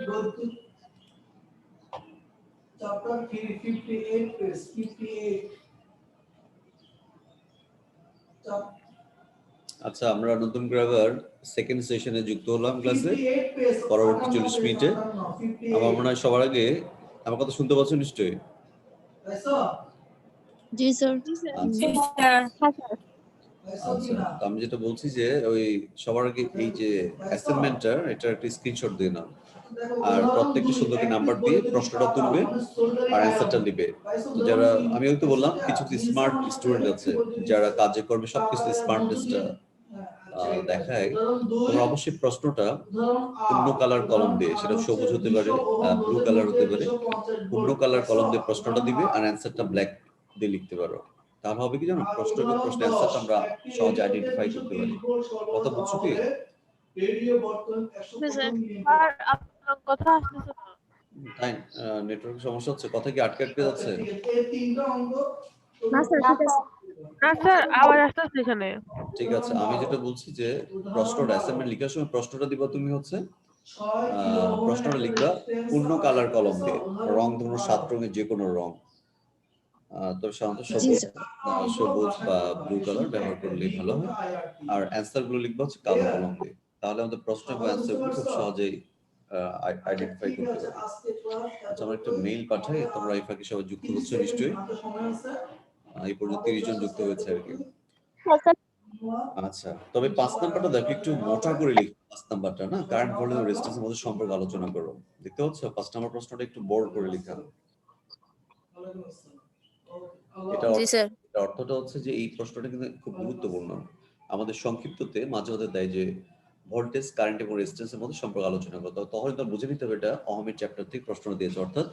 go to chapter 58 page 58 আচ্ছা আমরা নতুন করে আবার সেকেন্ড সেশনে যুক্ত হলাম ক্লাসে পরবর্তী 40 মিনিটে। আমার মনে হয় সবার আগে আমার কথা শুনতে পাচ্ছ নিশ্চয়ই? জি স্যার। আচ্ছা তো আমি যেটা বলছি যে ওই সবার আগে এই যে অ্যাসাইনমেন্টটা এটা একটা স্ক্রিনশট দিয়ে নাও, আর প্রত্যেকটা সুন্দরকে নাম্বার দিয়ে প্রশ্নটা তুলবে আর অ্যান্সারটা দিবে। তো যারা আমি হয়তো বললাম কিছু স্মার্ট স্টুডেন্ট আছে যারা কাজে কর্মে সবকিছু স্মার্টনেসটা দেখায়, তোমরা অবশ্যই প্রশ্নটা অন্য কালার কলম দিয়ে, সেটা সবুজ হতে পারে, ব্লু কালার হতে পারে, অন্য কালার কলম দিয়ে প্রশ্নটা দিবে আর অ্যান্সারটা ব্ল্যাক দিয়ে লিখতে পারো। তাহলে হবে কি জানো, প্রশ্নের অ্যান্সারটা আমরা সহজে আইডেন্টিফাই করতে পারি। কথা বুঝছো কি? কথা আসতেছে না। তাই নেটওয়ার্ক সমস্যা হচ্ছে, কথা কি আটকে আটকে যাচ্ছে? না স্যার ঠিক আছে। না স্যার আওয়াজ আসতেছে এখানে। ঠিক আছে, আমি যেটা বলছি যে প্রশ্নটা অ্যাসাইনমেন্ট লেখার সময় প্রশ্নটা দিবা তুমি হচ্ছে প্রশ্নটা লিখবা পূর্ণ কালার কলম দিয়ে, রং ধরুন 7 রঙের যে কোনো রং, তবে সাধারণত সবুজ বা ব্লু কালার ব্যবহার করলেই ভালো হয়। আর অ্যান্সার গুলো লিখবা হচ্ছে কালো কলম দিয়ে, তাহলে আমাদের প্রশ্ন এবং অ্যান্সার গুলো খুব সহজেই আইডেন্টিফাই করতে পারবে। আচ্ছা আমরা একটা মেইল পাঠাই, তোমরা এই ফাঁকে সবাই যুক্ত হচ্ছে নিশ্চয়ই। এই পর্যন্ত 30 জন যুক্ত হয়েছে আর কি। আচ্ছা তবে 5 নাম্বারটা দেখো একটু মোটা করে লিখো। 5 নাম্বারটা না কারেন্ট ভোল্টেজ ও রেজিস্ট্যান্সের মধ্যে সম্পর্ক আলোচনা করো। দেখতে পাচ্ছ 5 নাম্বার প্রশ্নটা একটু বড় করে লেখা। এটা অর্থটা হচ্ছে যে এই প্রশ্নটা কিন্তু খুব গুরুত্বপূর্ণ। আমাদের সংক্ষিপ্ততে মাঝে মাঝে দেয় যে ভোল্টেজ কারেন্ট এবং রেজিস্ট্যান্সের মধ্যে সম্পর্ক আলোচনা করতে হবে, তখন তো বুঝে নিতে হবে এটা ওহমের চ্যাপ্টার থেকে প্রশ্ন দিয়েছে। অর্থাৎ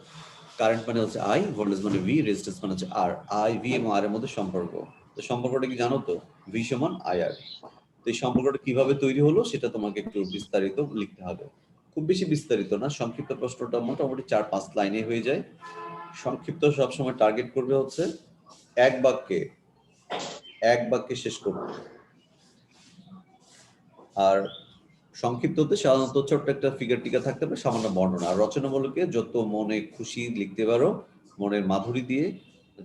কারেন্ট মানে হচ্ছে আই, ভোল্টেজ মানে ভি, রেজিস্ট্যান্স মানে হচ্ছে আর। আই ভি এবং আর এর মধ্যে সম্পর্ক, তো সম্পর্কটা কি জানো তো, ভি সমান আই আর। তো এই সম্পর্কটা কিভাবে তৈরি হলো সেটা তোমাকে একটু বিস্তারিত লিখতে হবে। খুব বেশি বিস্তারিত না, সংক্ষিপ্ত প্রশ্নটা মোটামুটি 4-5 লাইনে হয়ে যায়। সংক্ষিপ্ত সবসময় টার্গেট করবে হচ্ছে এক বাক্যে শেষ করবে। আর সংক্ষিপ্ততে সাধারণত ছোট্ট একটা ফিগার টিকা থাকতে পারে, সামান্য বর্ণনা। আর রচনামূলকে যত মনে খুশি লিখতে পারো, মনের মাধুরী দিয়ে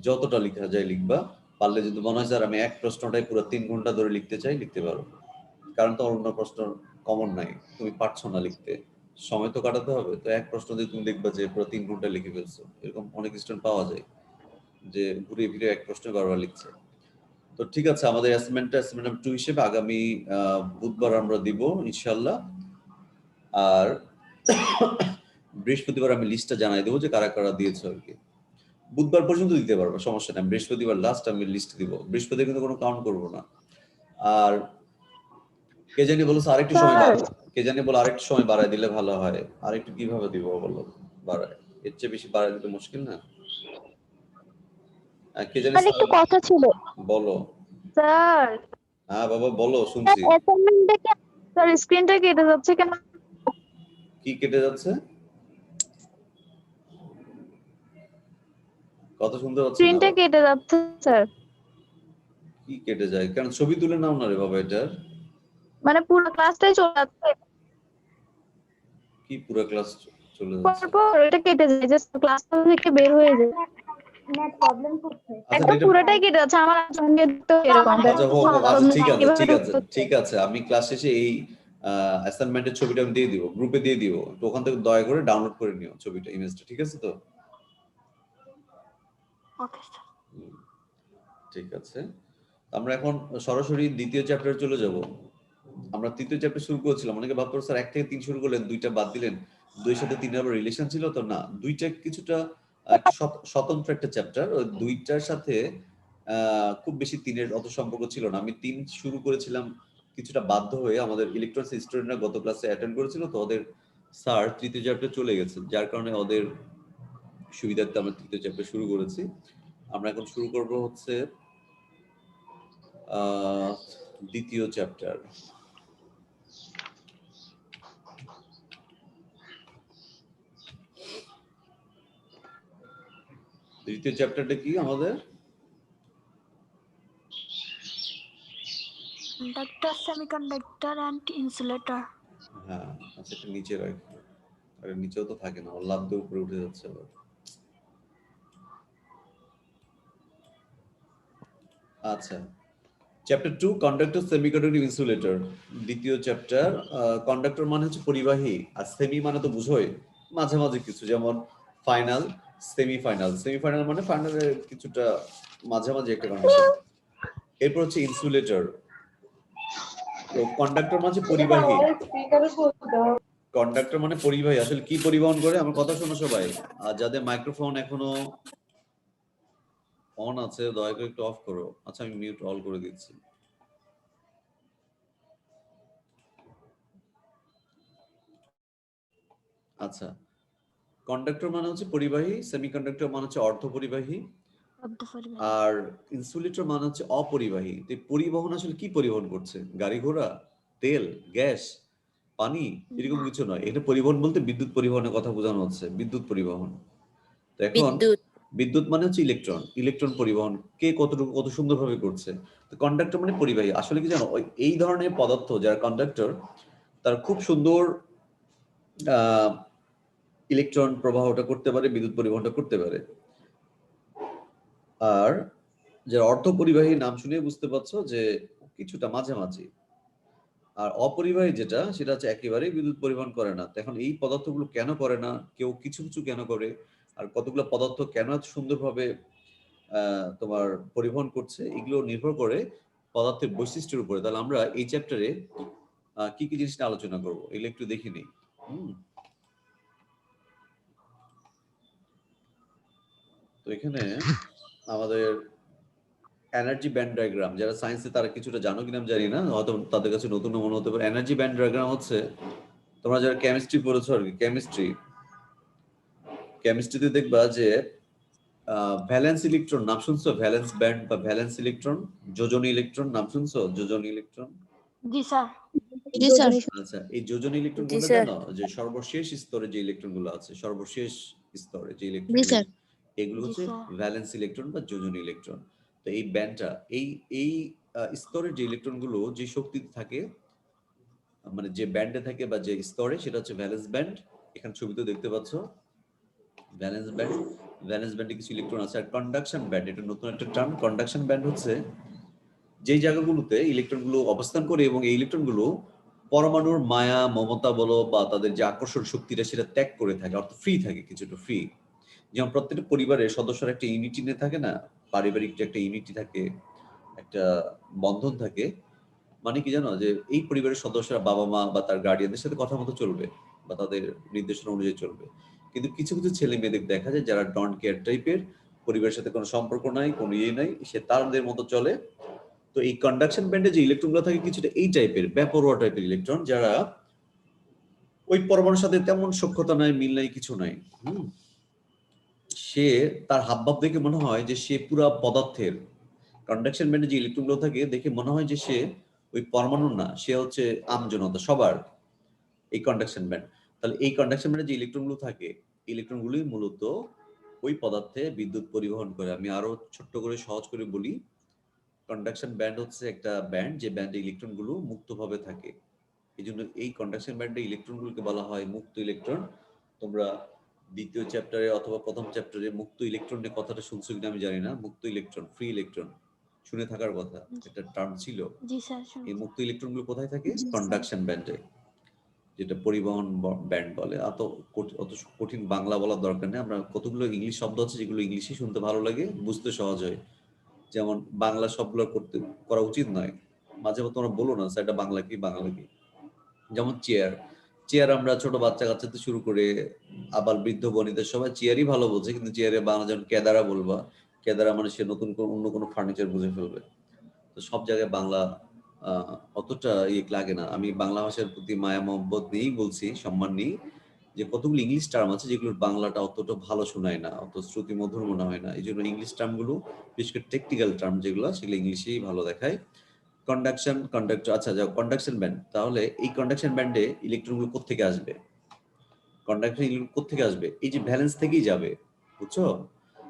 যতটা লেখা যায় লিখবা। পারলে যদি মনে হয় স্যার আমি এক প্রশ্নটাই পুরো 3 ঘন্টা ধরে লিখতে চাই, লিখতে পারো। কারণ তো অন্য প্রশ্ন কমন নাই, তুমি পারছো না লিখতে, সময় তো কাটাতে হবে। তো এক প্রশ্ন দিয়ে তুমি দেখবা যে পুরো 3 ঘন্টা লিখে ফেলছো, এরকম অনেক স্টুডেন্ট পাওয়া যায় যে ঘুরে ফিরে এক প্রশ্ন বারবার লিখছে। তো ঠিক আছে, আমাদের অ্যাসাইনমেন্ট 2 হিসেবে আগামী বুধবার আমরা দিব ইনশাআল্লাহ। আর বৃহস্পতিবার আমি লিস্টটা জানাই দেবো যে কারা কারা দিয়েছে আর কি। বুধবার পর্যন্ত দিতে পারবো, সমস্যা নেই। বৃহস্পতিবার লাস্ট আমি লিস্ট দিব, বৃহস্পতিবার কিন্তু কোনো কাউন্ট করবো না। আর কে জানি বলছে আরেকটু সময় আরেকটু সময় বাড়ায় দিলে ভালো হয়। আরেকটু কিভাবে দিব বলো, বাড়ায় এর চেয়ে বেশি বাড়ায় দিতে মুশকিল না? কে জানি একটু কথা ছিল বলো। স্যার। হ্যাঁ বাবা বলো, শুনছি। অ্যাসাইনমেন্টে কি স্যার স্ক্রিনটা কেটে যাচ্ছে কেন? কি কেটে যাচ্ছে? কথা শুনতে পাচ্ছি না। স্ক্রিনটা কেটে যাচ্ছে স্যার। কি কেটে যায়? কারণ ছবি তুলে নাও না রে বাবা এটার। মানে পুরো ক্লাসটাই চলে যাচ্ছে। কি পুরো ক্লাস চলে যাচ্ছে? পর এটা কেটে যায়, জাস্ট ক্লাসটা থেকে বের হয়ে যায়। নেট প্রবলেম করছে। একদম পুরোটাই কেটে যাচ্ছে, আমার সঙ্গে তো এরকম। আচ্ছা হোক, আচ্ছা ঠিক আছে আমি ক্লাস শেষে এই অ্যাসাইনমেন্টের ছবিটা আমি দিয়ে দিব, গ্রুপে দিয়ে দিব। তো ওখান থেকে দয়া করে ডাউনলোড করে নিও ছবিটা, ইমেজটা, ঠিক আছে তো? Okay sir. ঠিক আছে, আমরা এখন সরাসরি দ্বিতীয় চ্যাপ্টারে চলে যাব। আমরা তৃতীয় চ্যাপ্টার শুরু করেছিলাম, অনেকে ভাবতো স্যার 1 থেকে 3 শুরু করলেন, 2টা বাদ দিলেন, 2 এর সাথে 3 এর আবার রিলেশন ছিল তো? না, 2টা কিছুটা একটা স্বতন্ত্র একটা চ্যাপ্টার। ওই 2টার সাথে খুব বেশি 3 এর অত সম্পর্ক ছিল না। আমি 3 শুরু করেছিলাম কিছুটা বাধ্য হয়ে, আমাদের ইলেকট্রনিক্স স্টুডেন্টরা গত ক্লাসে অ্যাটেন্ড করেছিল, তো ওদের স্যার তৃতীয় চ্যাপ্টারে চলে গেছে, যার কারণে ওদের সুবিধার্থে আমরা তৃতীয় চ্যাপ্টার শুরু করেছি। আমরা এখন শুরু করব হচ্ছে দ্বিতীয় চ্যাপ্টার। দ্বিতীয় চ্যাপ্টারটা কি আমাদের? Conductor, semiconductor and insulator. হ্যাঁ আচ্ছা, এটা নিচে রাখো, আরে নিচেও তো থাকে না, লাভ দিয়ে উপরে উঠে যাচ্ছে আবার। আচ্ছা, চ্যাপ্টার 2 কন্ডাক্টর সেমিকন্ডাক্টিভ ইনসুলেটর। দ্বিতীয় চ্যাপ্টার। কন্ডাক্টর মানে হচ্ছে পরিবাহী, আর সেমি মানে তো বুঝোই মাঝামাঝি কিছু, যেমন ফাইনাল, সেমিফাইনাল। সেমিফাইনাল মানে ফাইনালের কিছুটা মাঝামাঝি একটা কন্ডিশন। এরপর হচ্ছে ইনসুলেটর। তো কন্ডাক্টর মানে পরিবাহী। কন্ডাক্টর মানে পরিবাহী, আসলে কি পরিবহন করে আমার কথা শোনো সবাই। আর যাদের মাইক্রোফোন এখনো অন আছে দয়া করে একটু অফ করো। আচ্ছা আমি মিউট অল করে দিচ্ছি। আচ্ছা, কন্ডাক্টর মানে হচ্ছে পরিবাহী, সেমিকন্ডাক্টর মানে হচ্ছে অর্ধপরিবাহী, আর ইনসুলেটর মানে হচ্ছে অপরিবাহী। তো পরিবহন আসলে কি পরিবহন করছে? গাড়ি ঘোড়া, তেল, গ্যাস, পানি, এরকম কিছু নয়। এটা পরিবহন বলতে বিদ্যুৎ পরিবহনের কথা বোঝানো হচ্ছে, বিদ্যুৎ পরিবহন। তো এখন বিদ্যুৎ মানে হচ্ছে ইলেকট্রন, ইলেকট্রন পরিবহন কে কতটুকু কত সুন্দরভাবে করছে। তো কন্ডাক্টর মানে পরিবাহী। আসলে কি জানো, এই ধরনের পদার্থ যারা কন্ডাক্টর তারা খুব সুন্দর ইলেকট্রন প্রবাহটা করতে পারে, বিদ্যুৎ পরিবহনটা করতে পারে। আর যে অর্ধপরিবাহী নাম শুনে বুঝতে পারছো যে কিছুটা মাঝামাঝি। আর অপরিবাহী যেটা, সেটা হচ্ছে একেবারেই বিদ্যুৎ পরিবহন করে না। এখন এই পদার্থগুলো কেন করে না, কেউ কিছু কিছু কেন করে, আর কতগুলো পদার্থ কেন এত সুন্দরভাবে তোমার পরিবহন করছে, এগুলো নির্ভর করে পদার্থের বৈশিষ্ট্যের উপরে। তাহলে আমরা এই চ্যাপ্টারে কি কি জিনিসটা আলোচনা করবো এগুলো একটু দেখে নিই। তো এখানে আমাদের এনার্জি ব্যান্ড ডায়াগ্রাম, যারা সায়েন্সে তারা কিছুটা জানো কিনা আমি জানি না, হয়তো তাদের কাছে নতুন মনে হতে পারে। এনার্জি ব্যান্ড ডায়াগ্রাম হচ্ছে, তোমরা যারা কেমিস্ট্রি পড়েছো আর কি, কেমিস্ট্রিতে দেখবা যে ভ্যালেন্স ইলেকট্রন নাম শুনছো? ভ্যালেন্স ব্যান্ড বা ভ্যালেন্স ইলেকট্রন, যোজনী ইলেকট্রন নাম শুনছো? যোজনী ইলেকট্রন। জি স্যার। আচ্ছা, এই যোজনী ইলেকট্রন কোনটা জানো? যে সর্বশেষ স্তরে যে ইলেকট্রন গুলো আছে, সর্বশেষ স্তরে যে ইলেকট্রন, এগুলো হচ্ছে ভ্যালেন্স ইলেকট্রন বা যোজনী ইলেকট্রন। তো এই ব্যান্ডটা, এই স্তরের যে ইলেকট্রন গুলো যে শক্তিতে থাকে, মানে যে ব্যান্ডে থাকে বা যে স্তরে, সেটা হচ্ছে ভ্যালেন্স ব্যান্ড। এখানে ছবিতে দেখতে পাচ্ছ ভ্যালেন্স ব্যান্ড। ভ্যালেন্স ব্যান্ডে কিছু ইলেকট্রন আছে। আর কন্ডাকশন ব্যান্ড, এটা নতুন একটা টার্ম। কন্ডাকশন ব্যান্ড হচ্ছে যেই জায়গাগুলোতে ইলেকট্রনগুলো অবস্থান করে এবং এই ইলেকট্রনগুলো পরমাণুর মায়া মমতা বলো বা তাদের যে আকর্ষণ শক্তিটা সেটা ত্যাগ করে থাকে, অর্থাৎ ফ্রি থাকে, কিছুটা ফ্রি। যেমন প্রত্যেকটা পরিবারের সদস্যরা একটা ইউনিটি নিয়ে থাকে না, পারিবারিক যে একটা ইউনিটি থাকে, একটা বন্ধন থাকে। মানে কি জানো, যে এই পরিবারের সদস্যরা বাবা মা বা তার গার্ডিয়ানদের সাথে কথা মতো চলবে বা তাদের নির্দেশনা অনুযায়ী চলবে। কিন্তু কিছু কিছু ছেলে মেয়েদের দেখা যায় যারা ডন কেয়ার টাইপের, পরিবারের সাথে কোনো সম্পর্ক নাই, কোনো ইয়ে নাই, সে তাদের মতো চলে। তো এই কন্ডাকশন ব্যান্ডে যে ইলেকট্রনগুলো থাকে কিছুটা এই টাইপের, বেপরোয়া টাইপের ইলেকট্রন, যারা ওই পরমাণুর সাথে তেমন সখ্যতা নাই, মিল নাই, কিছু নাই। সে তার হাবভাব দেখে মনে হয় যে সে পুরা পদার্থের। কন্ডাকশন ব্যান্ডে যে ইলেকট্রনগুলো থাকে দেখে মনে হয় যে সে ওই পরমাণুর না, সে হচ্ছে আমজনতা, সবার। এই কন্ডাকশন ব্যান্ড। তাহলে এই কন্ডাকশন ব্যান্ডে যে ইলেকট্রনগুলো থাকে, ইলেকট্রনগুলি মূলত ওই পদার্থে বিদ্যুৎ পরিবহন করে। আমি আরো ছোট্ট করে সহজ করে বলি। কন্ডাকশন ব্যান্ড হচ্ছে একটা ব্যান্ড যে ব্যান্ডে ইলেকট্রনগুলো মুক্তভাবে থাকে। এই জন্য এই কন্ডাকশন ব্যান্ডে ইলেকট্রনগুলোকে বলা হয় মুক্ত ইলেকট্রন। তোমরা দ্বিতীয় চ্যাপ্টারে অথবা প্রথম চ্যাপ্টারে মুক্ত ইলেকট্রনের কথাটা শুনছো কিনা আমি জানি না। মুক্ত ইলেকট্রন, ফ্রি ইলেকট্রন শুনে থাকার কথা, একটা টার্ম ছিল। জি স্যার। এই মুক্ত ইলেকট্রনগুলো কোথায় থাকে? কন্ডাকশন ব্যান্ডে, যেটা পরিবহন ব্যান্ড বলে। অত কঠিন বাংলা বলার দরকার নেই। আমরা কতগুলো ইংলিশ শব্দ আছে যেগুলো ইংলিশে শুনতে ভালো লাগে, বুঝতে সহজ হয়। যেমন বাংলা শব্দগুলো করা উচিত নয়। মাঝে মধ্যে তোমরা বলো না স্যার এটা বাংলা কি, বাংলা কি। যেমন চেয়ার, চেয়ার আমরা ছোট বাচ্চা কাচ্চাতে শুরু করে আবার বৃদ্ধ বনিদের সবাই চেয়ারই ভালো বোঝে, কিন্তু চেয়ারে বাংলা যেমন কেদারা বলবা, কেদারা মানে সে নতুন অন্য কোনো ফার্নিচার বুঝে ফেলবে। তো সব জায়গায় বাংলা অতটা লাগে না। আমি বাংলা ভাষার প্রতি মায়া মহব্বত নিয়েই বলছি, সম্মান নিই, যে কতগুলো ইংলিশ টার্ম আছে যেগুলোর বাংলাটা অতটা ভালো শোনায় না, অত শ্রুতি মধুর মনে হয় না। এই জন্য ইংলিশ টার্মগুলো, বিশেষ করে টেকনিক্যাল টার্ম যেগুলো, সেগুলো ইংলিশেই ভালো দেখায়। Conduction, conductor. আচ্ছা যাও, কন্ডাকশন ব্যান্ড। তাহলে এই কন্ডাকশন ব্যান্ডে ইলেকট্রনগুলো কোত্থেকে আসবে? কন্ডাকশন ইলেকট্রন কোত্থেকে আসবে? এই যে ভ্যালেন্স থেকেই যাবে, বুঝছো?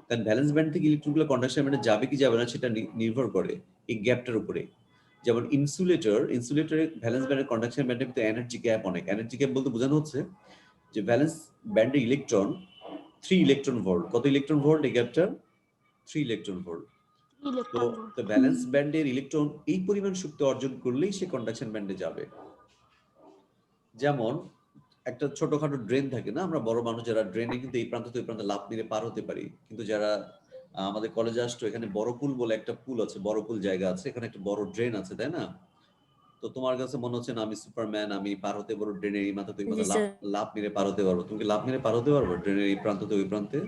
কারণ ভ্যালেন্স ব্যান্ড থেকে ইলেকট্রনগুলো কন্ডাকশন ব্যান্ডে যাবে কি যাবে না সেটা নির্ভর করে এই গ্যাপটার উপরে। যেমন ইনসুলেটরের ভ্যালেন্স ব্যান্ডের কন্ডাকশন ব্যান্ডের ভিতরে এনার্জি গ্যাপ অনেক। এনার্জি গ্যাপ বলতে বোঝানো হচ্ছে যে ভ্যালেন্স ব্যান্ডের ইলেকট্রন 3 ইলেকট্রন ভোল্ট। কত ইলেকট্রন ভোল্ট এই গ্যাপটা? 3 ইলেকট্রন ভোল্ট। তো ভ্যালেন্স ব্যান্ডের ইলেকট্রন এই পরিমাণ শক্তি অর্জন করলেই সে কন্ডাকশন ব্যান্ডে যাবে। যেমন একটা ছোটখাটো ড্রেন থাকে না, আমরা বড় মানুষ যারা ড্রেনে কিন্তু এই প্রান্ত থেকে ওই প্রান্তে লাফ মেরে পার হতে পারি, কিন্তু যারা আমাদের কলেজে আসতো, এখানে বড় পুল বলে একটা পুল আছে, বড় পুল জায়গা আছে, এখানে একটা বড় ড্রেন আছে, তাই না? তো তোমার কাছে মনে হচ্ছে না আমি সুপারম্যান, আমি পার হতে পারবো ড্রেনের এই মাথা থেকে লাফ মেরে পার হতে পারবো। তুমি কি লাফ মেরে পার হতে পারবো ড্রেনের এই প্রান্ত থেকে ওই প্রান্তে?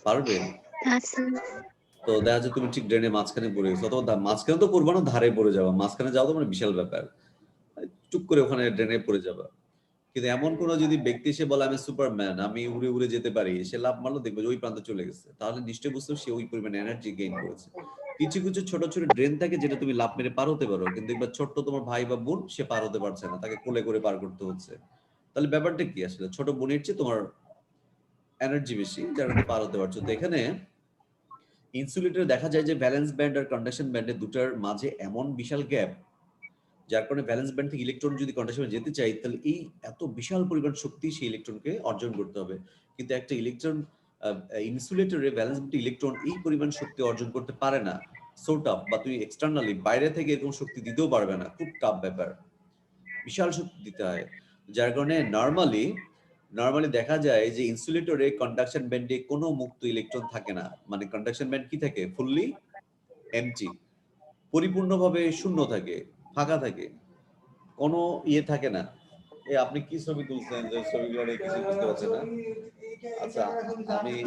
পারবে? তো দেখা যাচ্ছে তুমি ঠিক ড্রেনের মাঝখানে পড়ে গেছো, অথবা মাঝখানে তো পড়বা না, ধারে পড়ে যাবা। মাঝখানে যাও তো মানে বিশাল ব্যাপার, চুপ করে ওখানে ড্রেনে পড়ে যাবা। কিন্তু এমন কোন যদি ব্যক্তি এসে বলে আমি সুপারম্যান, আমি উড়ে উড়ে যেতে পারি, সে লাফ মারলো দেখবে ওই প্রান্তে চলে গেছে, তাহলে নিশ্চয়ই বুঝতে সে ওই পরিমাণ এনার্জি গেইন করেছে। কিছু কিছু ছোট ছোট ড্রেন থাকে যেটা তুমি লাফ মেরে পার হতে পারো, কিন্তু একবার ছোট্ট তোমার ভাই বা বোন সে পার হতে পারছে না, তাকে কোলে করে পার করতে হচ্ছে। তাহলে ব্যাপারটা কি আসলে? ছোট বোনের চেয়ে তোমার এনার্জি বেশি, যার কারণে পার হতে পারছো। তো এখানে ইনসুলেটরে দেখা যায় যে ভ্যালেন্স ব্যান্ড আর কন্ডাকশন ব্যান্ডের দুটার মাঝে এমন বিশাল গ্যাপ, যার কারণে ভ্যালেন্স ব্যান্ড থেকে ইলেকট্রন যদি কন্ডাকশনে যেতে চাই, তাহলে এই এত বিশাল পরিমাণ শক্তি সেই ইলেকট্রনকে অর্জন করতে হবে। কিন্তু একটা ইলেকট্রন ইনসুলেটরে ভ্যালেন্স ব্যান্ড ইলেকট্রন এই পরিমাণ শক্তি অর্জন করতে পারে না। সো টাফ, বা তুমি এক্সটার্নালি বাইরে থেকে এরকম শক্তি দিতেও পারবে না, খুব টাফ ব্যাপার, বিশাল শক্তি দিতে হয়। যার কারণে নরমালি দেখা যায় যে ইনসুলেটরে কন্ডাকশন ব্যান্ডে কোনো মুক্ত ইলেকট্রন থাকে না। মানে কন্ডাকশন ব্যান্ড কি থাকে? ফুললি এমটি, পরিপূর্ণভাবে শূন্য থাকে, ফাঁকা থাকে, কোনো ইয়ে থাকে না। আপনি কি ছবি তুলছেন যে ছবিগুলো কিছু বুঝতে পারছেন না? আচ্ছা,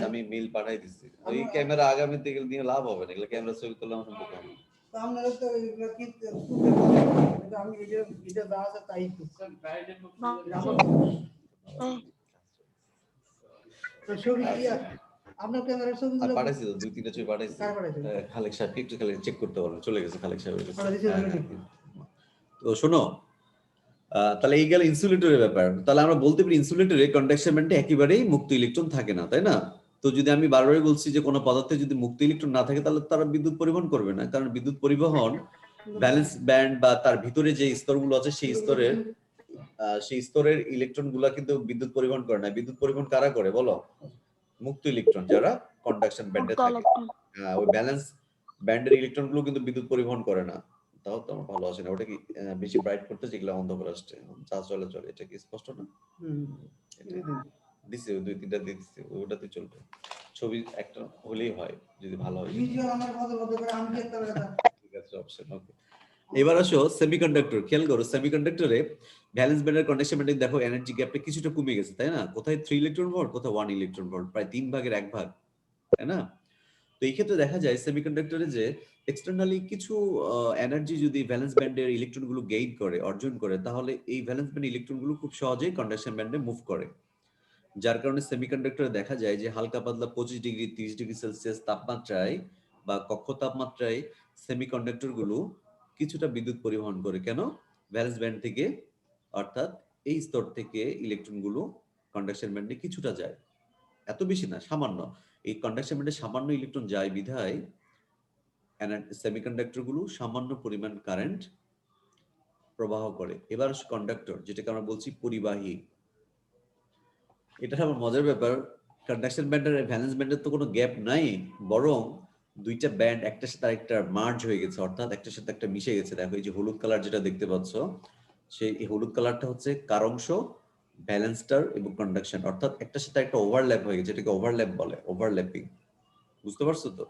আমি মেইল পাঠাই দিচ্ছি। এই ক্যামেরা আগামীতে এগুলো নিয়ে লাভ হবে না, এগুলো ক্যামেরা ছবি তুললে আমার সম্পর্ক হবে। আপনারা তো এগুলো কি আমি এটা যা আছে তাই তো ছবি কি আপনার ক্যামেরার ছবি আর পাঠাইছি তো, 2-3টা ছবি পাঠাইছি। খালেক সাহেব একটু খালি চেক করতে পারবেন, চলে গেছে খালেক সাহেব। তো শোনো, তাহলে এই গেল ইনসুলেটরের ব্যাপার। তাহলে আমরা বলতে পারি ইনসুলেটরে কন্ডাকশন ব্যান্ডে একেবারেই মুক্ত ইলেকট্রন থাকে না, তাই না? তো যদি আমি বারবারই বলছি যে কোনো পদার্থে যদি মুক্ত ইলেকট্রন না থাকে, তাহলে তারা বিদ্যুৎ পরিবহন করবে না, কারণ বিদ্যুৎ পরিবহন ভ্যালেন্স ব্যান্ড বা তার ভিতরে যে স্তরগুলো আছে সেই স্তরের ইলেকট্রন গুলা কিন্তু বিদ্যুৎ পরিবহন করে না। বিদ্যুৎ পরিবহন কারা করে বলো? মুক্ত ইলেকট্রন যারা কন্ডাকশন ব্যান্ডে থাকে। ওই ব্যালেন্স ব্যান্ডের ইলেকট্রন গুলো কিন্তু বিদ্যুৎ পরিবহন করে না। তাও তো আমার ভালো আসে না। ওটা কি বেশি ব্রাইট করতে যেগুলো অন্ধ করে আসছে, চা চলে চলে, এটা কি স্পষ্ট না? দিছে 2-3টা দিয়ে দিছে, ওটাতে চলবে। ছবি একটা হলেই হয়, যদি ভালো হয়। ঠিক আছে, অপশন ওকে। এবার আসো সেমিকন্ডাক্টর। খেয়াল করো, সেমিকন্ডাক্টরে ভ্যালেন্স ব্যান্ডের কন্ডাকশন ব্যান্ডে দেখো এনার্জি গ্যাপটা কিছুটা কমে গেছে, তাই না? কোথায় 3 ইলেকট্রন ভোল্ট, কোথায় 1 ইলেকট্রন ভোল্ট, প্রায় 3 ভাগের 1 ভাগ, তাই না? তো এই ক্ষেত্রে দেখা যায় সেমিকন্ডাক্টরে যে এক্সটার্নালি কিছু এনার্জি যদি ভ্যালেন্স ব্যান্ডের ইলেকট্রনগুলো গেইন করে, অর্জন করে, তাহলে এই ভ্যালেন্স ব্যান্ড ইলেকট্রনগুলো খুব সহজেই কন্ডাকশন ব্যান্ডে মুভ করে। যার কারণে সেমিকন্ডাক্টরে দেখা যায় যে হালকা পাতলা 25 ডিগ্রি 30 ডিগ্রি সেলসিয়াস তাপমাত্রায় বা কক্ষ তাপমাত্রায় সেমিকন্ডাক্টর গুলো কিছুটা বিদ্যুৎ পরিবহন করে। কেন? ভ্যালেন্স ব্যান্ড থেকে, অর্থাৎ এই স্তর থেকে ইলেকট্রন গুলো কন্ডাকশন ব্যান্ডে কিছুটা যায়, এত বেশি না, সামান্য। এই কন্ডাকশন ব্যান্ডে সামান্য ইলেকট্রন যায় বিধায় সেমিকন্ডাক্টর গুলো সামান্য পরিমাণ কারেন্ট প্রবাহ করে। এবার কন্ডাক্টর, যেটাকে আমরা বলছি পরিবাহী, এটা আমার মজার ব্যাপার। কন্ডাকশন ব্যান্ড আর ভ্যালেন্স ব্যান্ডের তো কোনো গ্যাপ নাই, বরং দুইটা ব্যান্ড একটার সাথে আরেকটা মার্জ হয়ে গেছে, অর্থাৎ একটার সাথে একটা মিশে গেছে। দেখো এই যে হলুদ কালার যেটা দেখতে পাচ্ছ, সেই হলুদ কালারটা হচ্ছে কার অংশ, ভ্যালেন্সটার এবং কন্ডাকশন, অর্থাৎ একটার সাথে একটা ওভারল্যাপ হয়ে গেছে, এটাকে ওভারল্যাপ বলে, ওভারল্যাপিং। বুঝতে পারছো তো?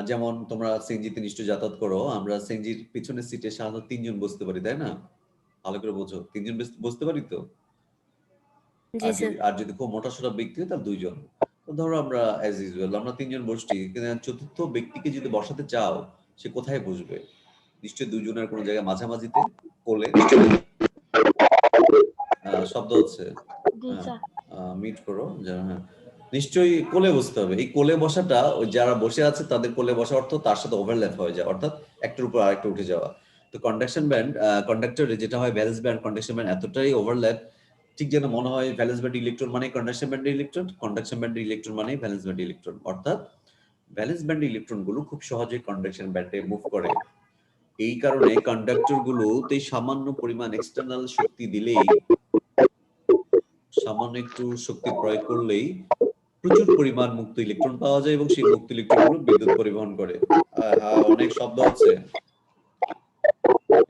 যেমন তোমরা সিএনজিতে নিশ্চয়ই যাতায়াত করো, আমরা সিএনজির পিছনের সিটে সাধারণত 3 জন বসতে পারি, তাই না? ভালো করে বোঝো, 3 জন বসতে পারি তো? আর যদি খুব মোটাসোটা ব্যক্তি হয় তাহলে 2 জন। তো ধরো আমরা অ্যাজ ইউজুয়াল আমরা 3 জন বসছি, কিন্তু চতুর্থ ব্যক্তিকে যদি বসাতে চাও, সে কোথায় বসবে? নিশ্চয়ই 2 জনের কোনো জায়গায় মাঝামাঝিতে, কোলে। শব্দ হচ্ছে, মিট করো যারা, হ্যাঁ, নিশ্চয়ই কোলে বসতে হবে। এই কোলে বসাটা, ওই যারা বসে আছে তাদের কোলে বসা অর্থ তার সাথে ওভারল্যাপ হয়ে যায়, অর্থাৎ একটার উপর আরেকটা উঠে যাওয়া। তো কন্ডাকশন ব্যান্ড কন্ডাক্টরে যেটা হয়, ভ্যালেন্স ব্যান্ড কন্ডাকশন ব্যান্ড এতটাই ওভারল্যাপ, ঠিক যেন মনে হয় ভ্যালেন্স ব্যান্ড ইলেকট্রন মানে কন্ডাকশন ব্যান্ডের ইলেকট্রন, কন্ডাকশন ব্যান্ডের ইলেকট্রন মানে ভ্যালেন্স ব্যান্ড ইলেকট্রন, অর্থাৎ ভ্যালেন্স ব্যান্ড ইলেকট্রন গুলো খুব সহজেই কন্ডাকশন ব্যান্ডে মুভ করে। এই কারণে কন্ডাক্টর গুলোতে সামান্য পরিমাণ এক্সটার্নাল শক্তি দিলেই, সামান্য একটু শক্তি প্রয়োগ করলেই প্রচুর পরিমাণ মুক্ত ইলেকট্রন পাওয়া যায় এবং সেই মুক্ত ইলেকট্রন গুলো বিদ্যুৎ পরিবহন করে। অনেক শব্দ হচ্ছে,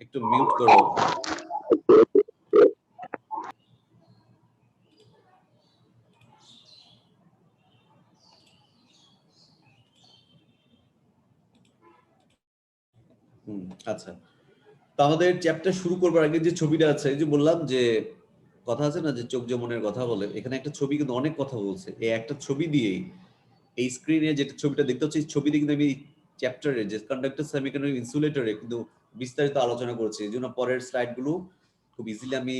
একটু মিউট করো। আচ্ছা, তো আমাদের চ্যাপ্টার শুরু করবার আগে যে ছবিটা আছে, এই যে বললাম যে কথা আছে না যে চোখ যেমনের কথা বলে, এখানে একটা ছবি কিন্তু অনেক কথা বলছে। এই একটা ছবি দিয়েই, এই স্ক্রিনে যেটা ছবিটা দেখতে হচ্ছে, এই ছবি দিয়ে কিন্তু আমি চ্যাপ্টারে যে কন্ডাক্টর সেমিকন্ডাক্টর ইনসুলেটরে কিন্তু বিস্তারিত আলোচনা করছি। এই জন্য পরের স্লাইড গুলো খুব ইজিলি আমি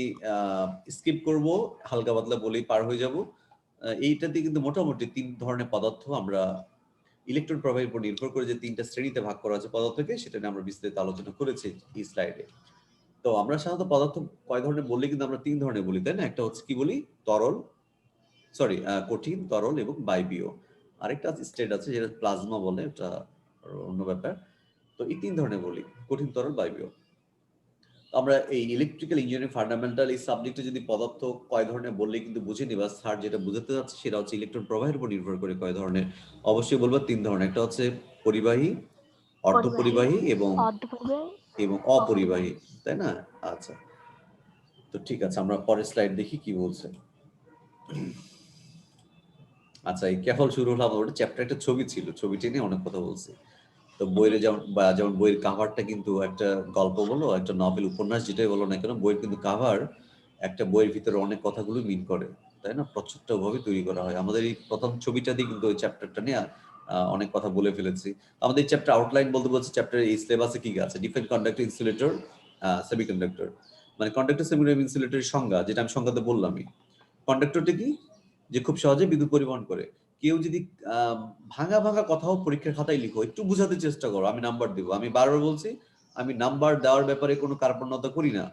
স্কিপ করব, হালকা পাতলা বলেই পার হয়ে যাব। এইটাতে কিন্তু মোটামুটি 3 ধরনের পদার্থ আমরা ইলেকট্রন প্রবাহের উপর নির্ভর করে যে 3টা শ্রেণীতে ভাগ করা আছে পদার্থকে, সেটা নিয়ে আমরা বিস্তারিত আলোচনা করেছি এই স্লাইডে। তো আমরা সাধারণত পদার্থ কয় ধরনের বললে কিন্তু আমরা 3 ধরনের বলি, তাই না? একটা হচ্ছে কি বলি, তরল, কঠিন, তরল এবং বায়বীয়। আরেকটা স্টেট আছে যেটা প্লাজমা বলে, এটা অন্য ব্যাপার। তো এই 3 ধরনের বলি, কঠিন, তরল, বায়বীয়। আমরা এই ইলেকট্রিক্যাল ইঞ্জিনিয়ারিং ফান্ডামেন্টাল এই সাবজেক্টে যদি পদার্থ কয় ধরনের বললে কিন্তু বুঝে নিবা, স্যার যেটা বুঝাতে যাচ্ছে সেটা হচ্ছে ইলেকট্রন প্রবাহের উপর নির্ভর করে কয় ধরনের। অবশ্যই বলবো 3 ধরনের। একটা হচ্ছে পরিবাহী, অর্ধপরিবাহী এবং অপরিবাহী, তাই না? আচ্ছা, তো ঠিক আছে, আমরা পরের স্লাইড দেখি কি বলছে। আচ্ছা, এই কেবল শুরু হলো আমাদের চ্যাপ্টার, একটা ছবি ছিল, ছবিটি নিয়ে অনেক কথা বলছি। তো বইয়ের যেমন বইয়ের কাভারটা কিন্তু একটা গল্প বলো, একটা নভেল, উপন্যাস যেটাই বলো না কেন, বইয়ের কিন্তু কাভার একটা বইয়ের ভিতরে অনেক কথাগুলো মিন করে, তাই না? প্রচ্ছদভাবে তৈরি করা হয়। আমাদের এই প্রথম ছবিটা দিয়ে কিন্তু ওই চ্যাপ্টারটা নিয়ে অনেক কথা বলে ফেলেছি। আমাদের চ্যাপ্টার আউটলাইন বলতে বলছে, চ্যাপ্টারের এই সিলেবাসে কি আছে, ডিফারেন্ট কন্ডাক্টর, ইনসুলেটর, সেমিকন্ডাক্টর। মানে কন্ডাক্টর, সেমিকন্ডাক্টর, ইনসুলেটরের সংজ্ঞা যেটা আমি সংজ্ঞাতে বললামই। কন্ডাক্টরটা কি, যে খুব সহজে বিদ্যুৎ পরিবহন করে। কেউ যদি ভাঙা ভাঙা কথাও পরীক্ষার খাতায় লিখো, একটু বুঝাতে চেষ্টা করো, আমি নাম্বার দিব। আমি বারবার বলছি, আমি নাম্বার দেওয়ার ব্যাপারে কোনো কার্পণ্যতা করি না।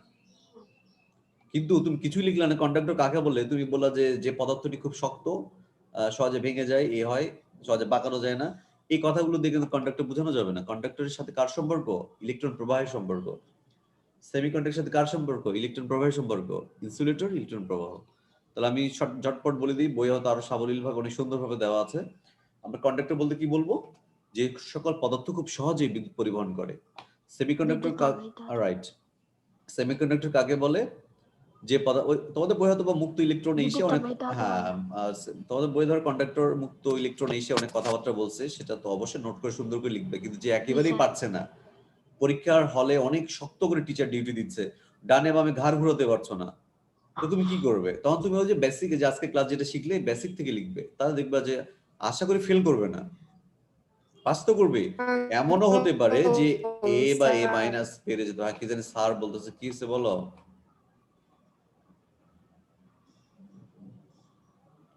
কিন্তু তুমি কিছুই লিখলে না, কন্ডাক্টর কাকে বলে, তুমি বললা যে পদার্থটি খুব শক্ত, সহজে ভেঙে যায়, এ হয়, সহজে বাঁকানো যায় না। এই কথাগুলো দিয়ে কিন্তু কন্ডাক্টর বোঝানো যাবে না। কন্ডাক্টরের সাথে কার সম্পর্ক? ইলেকট্রন প্রবাহের সম্পর্ক। সেমিকন্ডাক্টরের সাথে কার সম্পর্ক? ইলেকট্রন প্রবাহের সম্পর্ক। ইনসুলেটর, ইলেকট্রন প্রবাহ। তাহলে আমি ঝটপট বলে দিই, বই হয়তো আরো সাবলীলভাবে অনেক সুন্দরভাবে দেওয়া আছে। আমরা কন্ডাক্টর বলতে কি বলবো? যে সকল পদার্থ খুব সহজেই বিদ্যুৎ পরিবহন করে। সেমিকন্ডাক্টর রাইট, সেমিকন্ডাক্টর কাকে বলে? যে তোমাদের বই হয়তো বা মুক্ত ইলেকট্রন এসে অনেক, হ্যাঁ, তোমাদের বই ধর কন্ডাক্টর মুক্ত ইলেকট্রন এসে অনেক কথাবার্তা বলছে, সেটা তো অবশ্যই নোট করে সুন্দর করে লিখবে। কিন্তু যে একেবারেই পারছে না, পরীক্ষার হলে অনেক শক্ত করে টিচার ডিউটি দিচ্ছে, ডানে বামে ঘাড় ঘুরাতে পারছো না, তো তুমি কি করবে? তখন তুমি ওই যে বেসিক, যে আজকে ক্লাস যেটা শিখলে বেসিক থেকে লিখবে, তাহলে দেখবা যে আশা করি ফেল করবে না, পাস তো করবে। এমনও হতে পারে যে এ বা এ মাইনাস পেরে যেতে হয়। কি জানি স্যার বলতেছে, কি হচ্ছে বলো,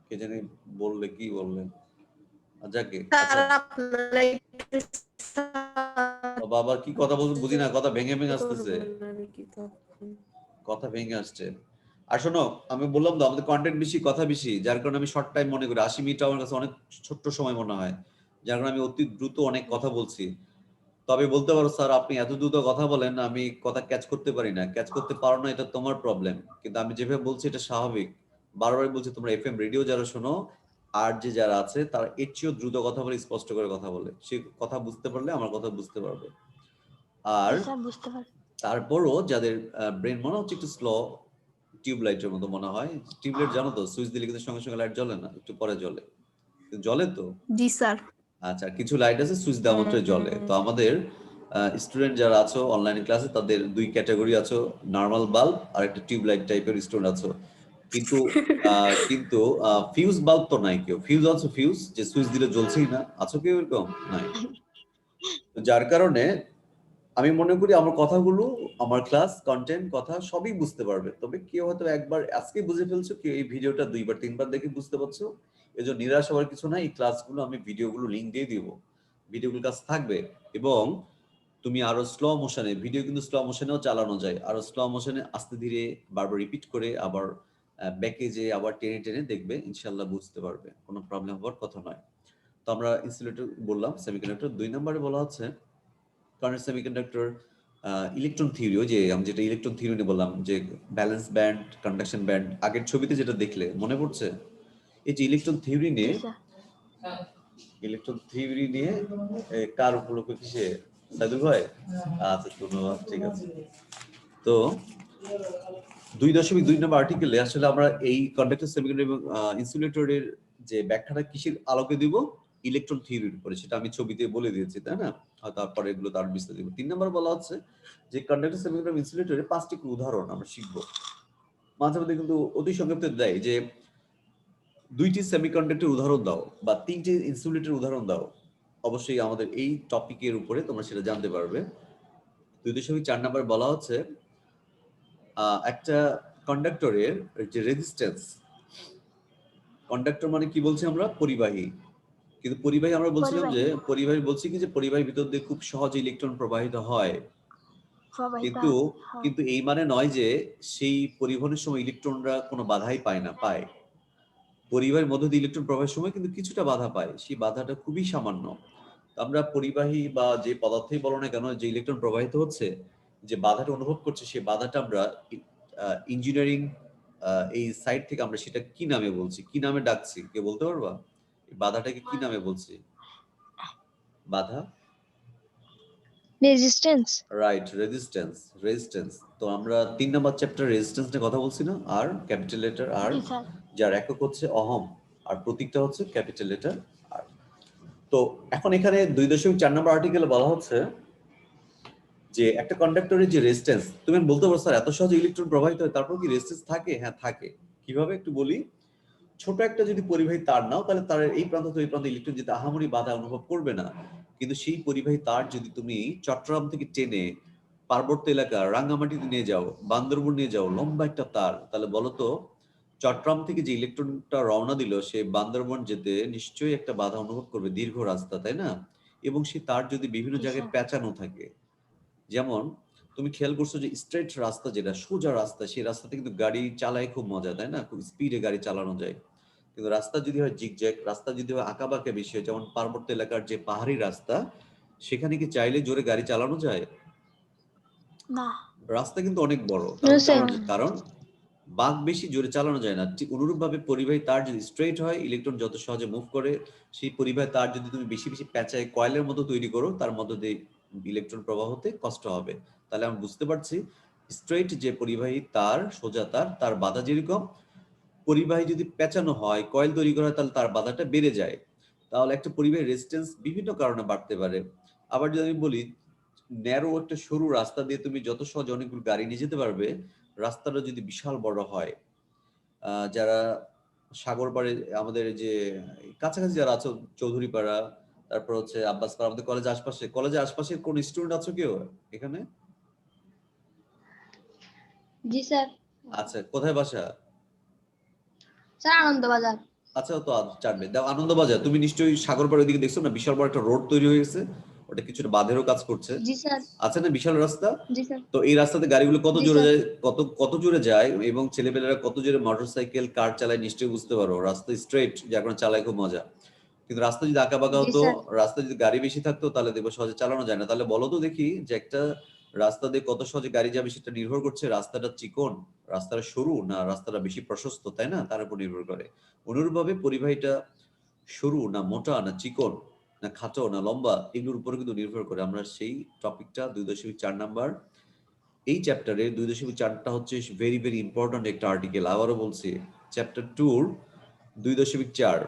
কে জানি বললে, কি বললেন? যাকে বাবা কি কথা বলছো বুঝি না, কথা ভেঙে ভেঙে আসতেছে, কথা ভেঙে আসছে। আর শোনো, আমি বললাম তো আমাদের কন্টেন্ট বেশি, কথা বেশি, যার কারণে আমি শর্ট টাইম মনে করি। 80 মিনিট আমার কাছে অনেক ছোট্ট সময় মনে হয়, যার কারণে আমি অতি দ্রুত অনেক কথা বলছি। তবে বলতে পারো, স্যার আপনি এত দ্রুত কথা বলেন, আমি কথা ক্যাচ করতে পারি না। ক্যাচ করতে পারো না, এটা তোমার প্রবলেম, কিন্তু আমি যেভাবে বলছি এটা স্বাভাবিক। বারবার বলছি, তোমরা এফএম রেডিও যারা শোনো, আর যে যারা আছে তারা এর চেয়েও দ্রুত কথা বলে, স্পষ্ট করে কথা বলে। সে কথা বুঝতে পারলে আমার কথা বুঝতে পারবে। আর তারপরও যাদের ব্রেন মনে হচ্ছে একটু স্লো, টিউবলাইটের মতো মনে হয়। টিউবলাইট জানো তো, সুইচ দিলে কিন্তু সঙ্গে সঙ্গে লাইট জ্বলে না, একটু পরে জ্বলে। জ্বলে তো? জি স্যার। আচ্ছা, কিছু লাইট আছে সুইচ দেওয়া মাত্রই জ্বলে। তো আমাদের স্টুডেন্ট যারা আছো অনলাইন ক্লাসে, তাদের দুই ক্যাটাগরি আছো, নরমাল বাল্ব আর একটা টিউবলাইট টাইপের স্টুডেন্ট আছো। কিন্তু কিন্তু ফিউজ বাল্ব তো নাই কেউ। ফিউজ আছো, ফিউজ যে সুইচ দিলে জ্বলছেই না, আছো কেউ এরকম? নাই। যার কারণে আমি মনে করি আমার কথাগুলো, আমার ক্লাস কন্টেন্ট, কথা সবই বুঝতে পারবে। তবে কেউ হয়তো একবার আজকে বুঝে ফেলছো, কেউ এই ভিডিওটা 2বার 3বার দেখে বুঝতে পারছো। এজন্য নিরাশ হওয়ার কিছু নাই। এই ক্লাসগুলো আমি ভিডিওগুলো লিংক দিয়ে দিব, ভিডিওগুলো কাছে থাকবে। এবং তুমি আরো স্লো মোশনে, ভিডিও কিন্তু স্লো মোশনেও চালানো যায়, আরো স্লো মোশনে আস্তে ধীরে বারবার রিপিট করে আবার ব্যাকে যে আবার টেনে টেনে দেখবে, ইনশাআল্লাহ বুঝতে পারবে, কোনো প্রবলেম হওয়ার কথা নয়। তো আমরা ইনসুলেটর বললাম, সেমিকন্ডাক্টর। 2 নম্বরে বলা হচ্ছে কারেন্ট সেমিকন্ডাক্টর, ইলেকট্রন থিওরিও, যে আমি যেটা ইলেকট্রন থিওরি নিয়ে বললাম যে ব্যালেন্স ব্যান্ড, কন্ডাকশন ব্যান্ড, আগের ছবিতে যেটা দেখলে মনে পড়ছে, এই যে ইলেকট্রন থিওরি নিয়ে কার উপর কিসে সাইদুল ভাই? আচ্ছা ধন্যবাদ, ঠিক আছে। তো 2.2 নম্বর আর্টিকেলে আসলে আমরা এই কন্ডাক্টর, সেমিকন্ডাক্টর এবং ইনসুলেটরের যে ব্যাখ্যাটা কিসের আলোকে দিব, ইলেকট্রন থিওরির উপরে, সেটা আমি ছবিতে বলে দিয়েছি, তাই না? তারপরে এগুলো তার বিস্তারিত দিব। 3 নম্বর বলা হচ্ছে যে কন্ডাক্টর, সেমিকন্ডাক্টর, ইনসুলেটরের 5টি উদাহরণ আমরা শিখব। মাঝে মধ্যে কিন্তু অতি সংক্ষেপে দেয় যে 2টি সেমিকন্ডাক্টর উদাহরণ দাও বা 3টি ইনসুলেটরের উদাহরণ দাও। অবশ্যই আমাদের এই টপিকের উপরে তোমরা সেটা জানতে পারবে। 2.4 নম্বর বলা হচ্ছে একটা কন্ডাক্টরের যে রেজিস্ট্যান্স, কন্ডাক্টর মানে কি বলছি আমরা? পরিবাহী। কিন্তু পরিবাহী আমরা বলছিলাম যে পরিবাহী বলছি কি যে পরিবাহীর ভিতর দিয়ে খুব সহজে ইলেকট্রন প্রবাহিত হয়, কিন্তু এই মানে নয় যে সেই পরিবহনের সময় ইলেকট্রনরা কোনো বাধাই পায় না। পায়, পরিবাহের মধ্য দিয়ে ইলেকট্রন প্রবাহের সময় কিন্তু কিছুটা বাধা পায়, সেই বাধাটা খুবই সামান্য। আমরা পরিবাহী বা যে পদার্থই বলো না কেন, যে ইলেকট্রন প্রবাহিত হচ্ছে, যে বাধাটা অনুভব করছে, সেই বাধাটা আমরা ইঞ্জিনিয়ারিং এই সাইড থেকে আমরা সেটা কি নামে বলছি, কি নামে ডাকছি, কে বলতে পারবা? এই বাধাটাকে কি নামে বলছি? বাধা, রেজিস্ট্যান্স। Right, resistance. তো আমরা 3 নম্বর চ্যাপ্টার রেজিস্ট্যান্স নিয়ে কথা বলছি না? আর ক্যাপিটাল লেটার আর, যার একক হচ্ছে অহম, আর প্রতীকটা হচ্ছে ক্যাপিটাল লেটার আর। তো এখন এখানে 2.4 নম্বর আর্টিকেলে বলা হচ্ছে যে একটা কন্ডাক্টরের যে রেজিস্ট্যান্স, তুমি বলতে পারো স্যার এত সহজে ইলেকট্রন প্রবাহিত হয়, তারপর কি রেজিস্ট্যান্স থাকে? হ্যাঁ থাকে। কিভাবে একটু বলি। ছোট একটা যদি পরিবাহী তার নাও, তাহলে তার এই প্রান্ত থেকে এই প্রান্তে ইলেকট্রন যেতে আহামরি বাধা অনুভব করবে না। কিন্তু সেই পরিবাহী তার যদি তুমি চট্টগ্রাম থেকে টেনে পার্বত্য এলাকা রাঙ্গামাটিতে নিয়ে যাও, বান্দরবন নিয়ে যাও, লম্বা একটা তার, তাহলে বলো তো চট্টগ্রাম থেকে যে ইলেকট্রনটা রওনা দিল সে বান্দরবন যেতে নিশ্চয়ই একটা বাধা অনুভব করবে, দীর্ঘ রাস্তা, তাই না? এবং সে তার যদি বিভিন্ন জায়গায় পেঁচানো থাকে, যেমন তুমি খেয়াল করছো যে স্ট্রেট রাস্তা, যেটা সোজা রাস্তা, সেই রাস্তাতে কিন্তু গাড়ি চালায় খুব মজা, তাই না? খুব স্পিডে গাড়ি চালানো যায়। কিন্তু রাস্তা যদি হয় জিগজ্যাগ, রাস্তা যদি হয় আঁকা বাঁকা বেশি হয়, যেমন পার্বত্য এলাকার যে পাহাড়ি রাস্তা, সেখানে কি চাইলে জোরে গাড়ি চালানো যায় না? রাস্তা কিন্তু অনেক বড়, কারণ বাঁক বেশি, জোরে চালানো যায় না। ঠিক অনুরূপ ভাবে পরিবাহী তার যদি স্ট্রেট হয়, ইলেকট্রন যত সহজে মুভ করে, সেই পরিবাহী তার যদি তুমি বেশি বেশি পেঁচায় কয়েলের মতো তৈরি করো, তার মধ্যে দিয়ে ইলেকট্রন প্রবাহ হতে কষ্ট হবে। তাহলে আমরা বুঝতে পারছি স্ট্রেট যে পরিবাহী তার, সোজা তার, তার বাধা যেরকম, পরিবাহী যদি পেঁচানো হয়, কয়েল তৈরি করা হয়, তাহলে তার বাধাটা বেড়ে যায়। তাহলে একটা পরিবাহী রেজিস্ট্যান্স বিভিন্ন কারণে বাড়তে পারে। আবার যদি আমি বলি ন্যারো একটা সরু রাস্তা দিয়ে তুমি যত সহজে অনেকগুলো গাড়ি নিয়ে যেতে পারবে, রাস্তাটা যদি বিশাল বড় হয়, যারা সাগর পাড়ে আমাদের যে কাছাকাছি যারা আছো, চৌধুরীপাড়া, তারপর হচ্ছে আব্বাসপাড়া, আমাদের কলেজের আশপাশে কোন স্টুডেন্ট আছো কেউ এখানে? জি স্যার। আচ্ছা, কোথায় বাসা? স্যার আনন্দবাজার। আচ্ছা, তো চাটবে দাও আনন্দবাজার। তুমি নিশ্চয়ই সাগর পাড়ের দিকে দেখছো না, বিশাল বড় একটা রোড তৈরি হয়ে গেছে, ওটা কিছুটা বাঁধেরও কাজ করছে। জি স্যার। আছে না বিশাল রাস্তা? জি স্যার। তো এই রাস্তাতে গাড়িগুলো কত জোরে যায়, কত জোরে যায়, এবং ছেলেপেলেরা কত জোরে মোটরসাইকেল, কার চালায় নিশ্চয়ই বুঝতে পারো। রাস্তা স্ট্রেট, যার কারণে চালায় খুব মজা। কিন্তু রাস্তা যদি আঁকা বাঁকা হতো, রাস্তা যদি গাড়ি বেশি থাকতো, তাহলে দেখবো সহজে চালানো যায় না। তাহলে বলো তো দেখি যে একটা রাস্তা দিয়ে কত সহজে গাড়ি যাবে, সেটা নির্ভর করছে রাস্তাটা চিকন, রাস্তাটা সরু, না রাস্তাটা বেশি প্রশস্ত, তাই না? তার উপর নির্ভর করে। অনুরূপভাবে পরিবাহীটা সরু না মোটা, না চিকন, না খাটো, না লম্বা, এগুলোর উপরে কিন্তু নির্ভর করে। আমরা সেই টপিকটা 2.4 নাম্বার এই চ্যাপ্টারে 2.4টা হচ্ছে ভেরি ভেরি ইম্পর্টেন্ট একটা আর্টিকেল। আবারও বলছি, চ্যাপ্টার 2 2.4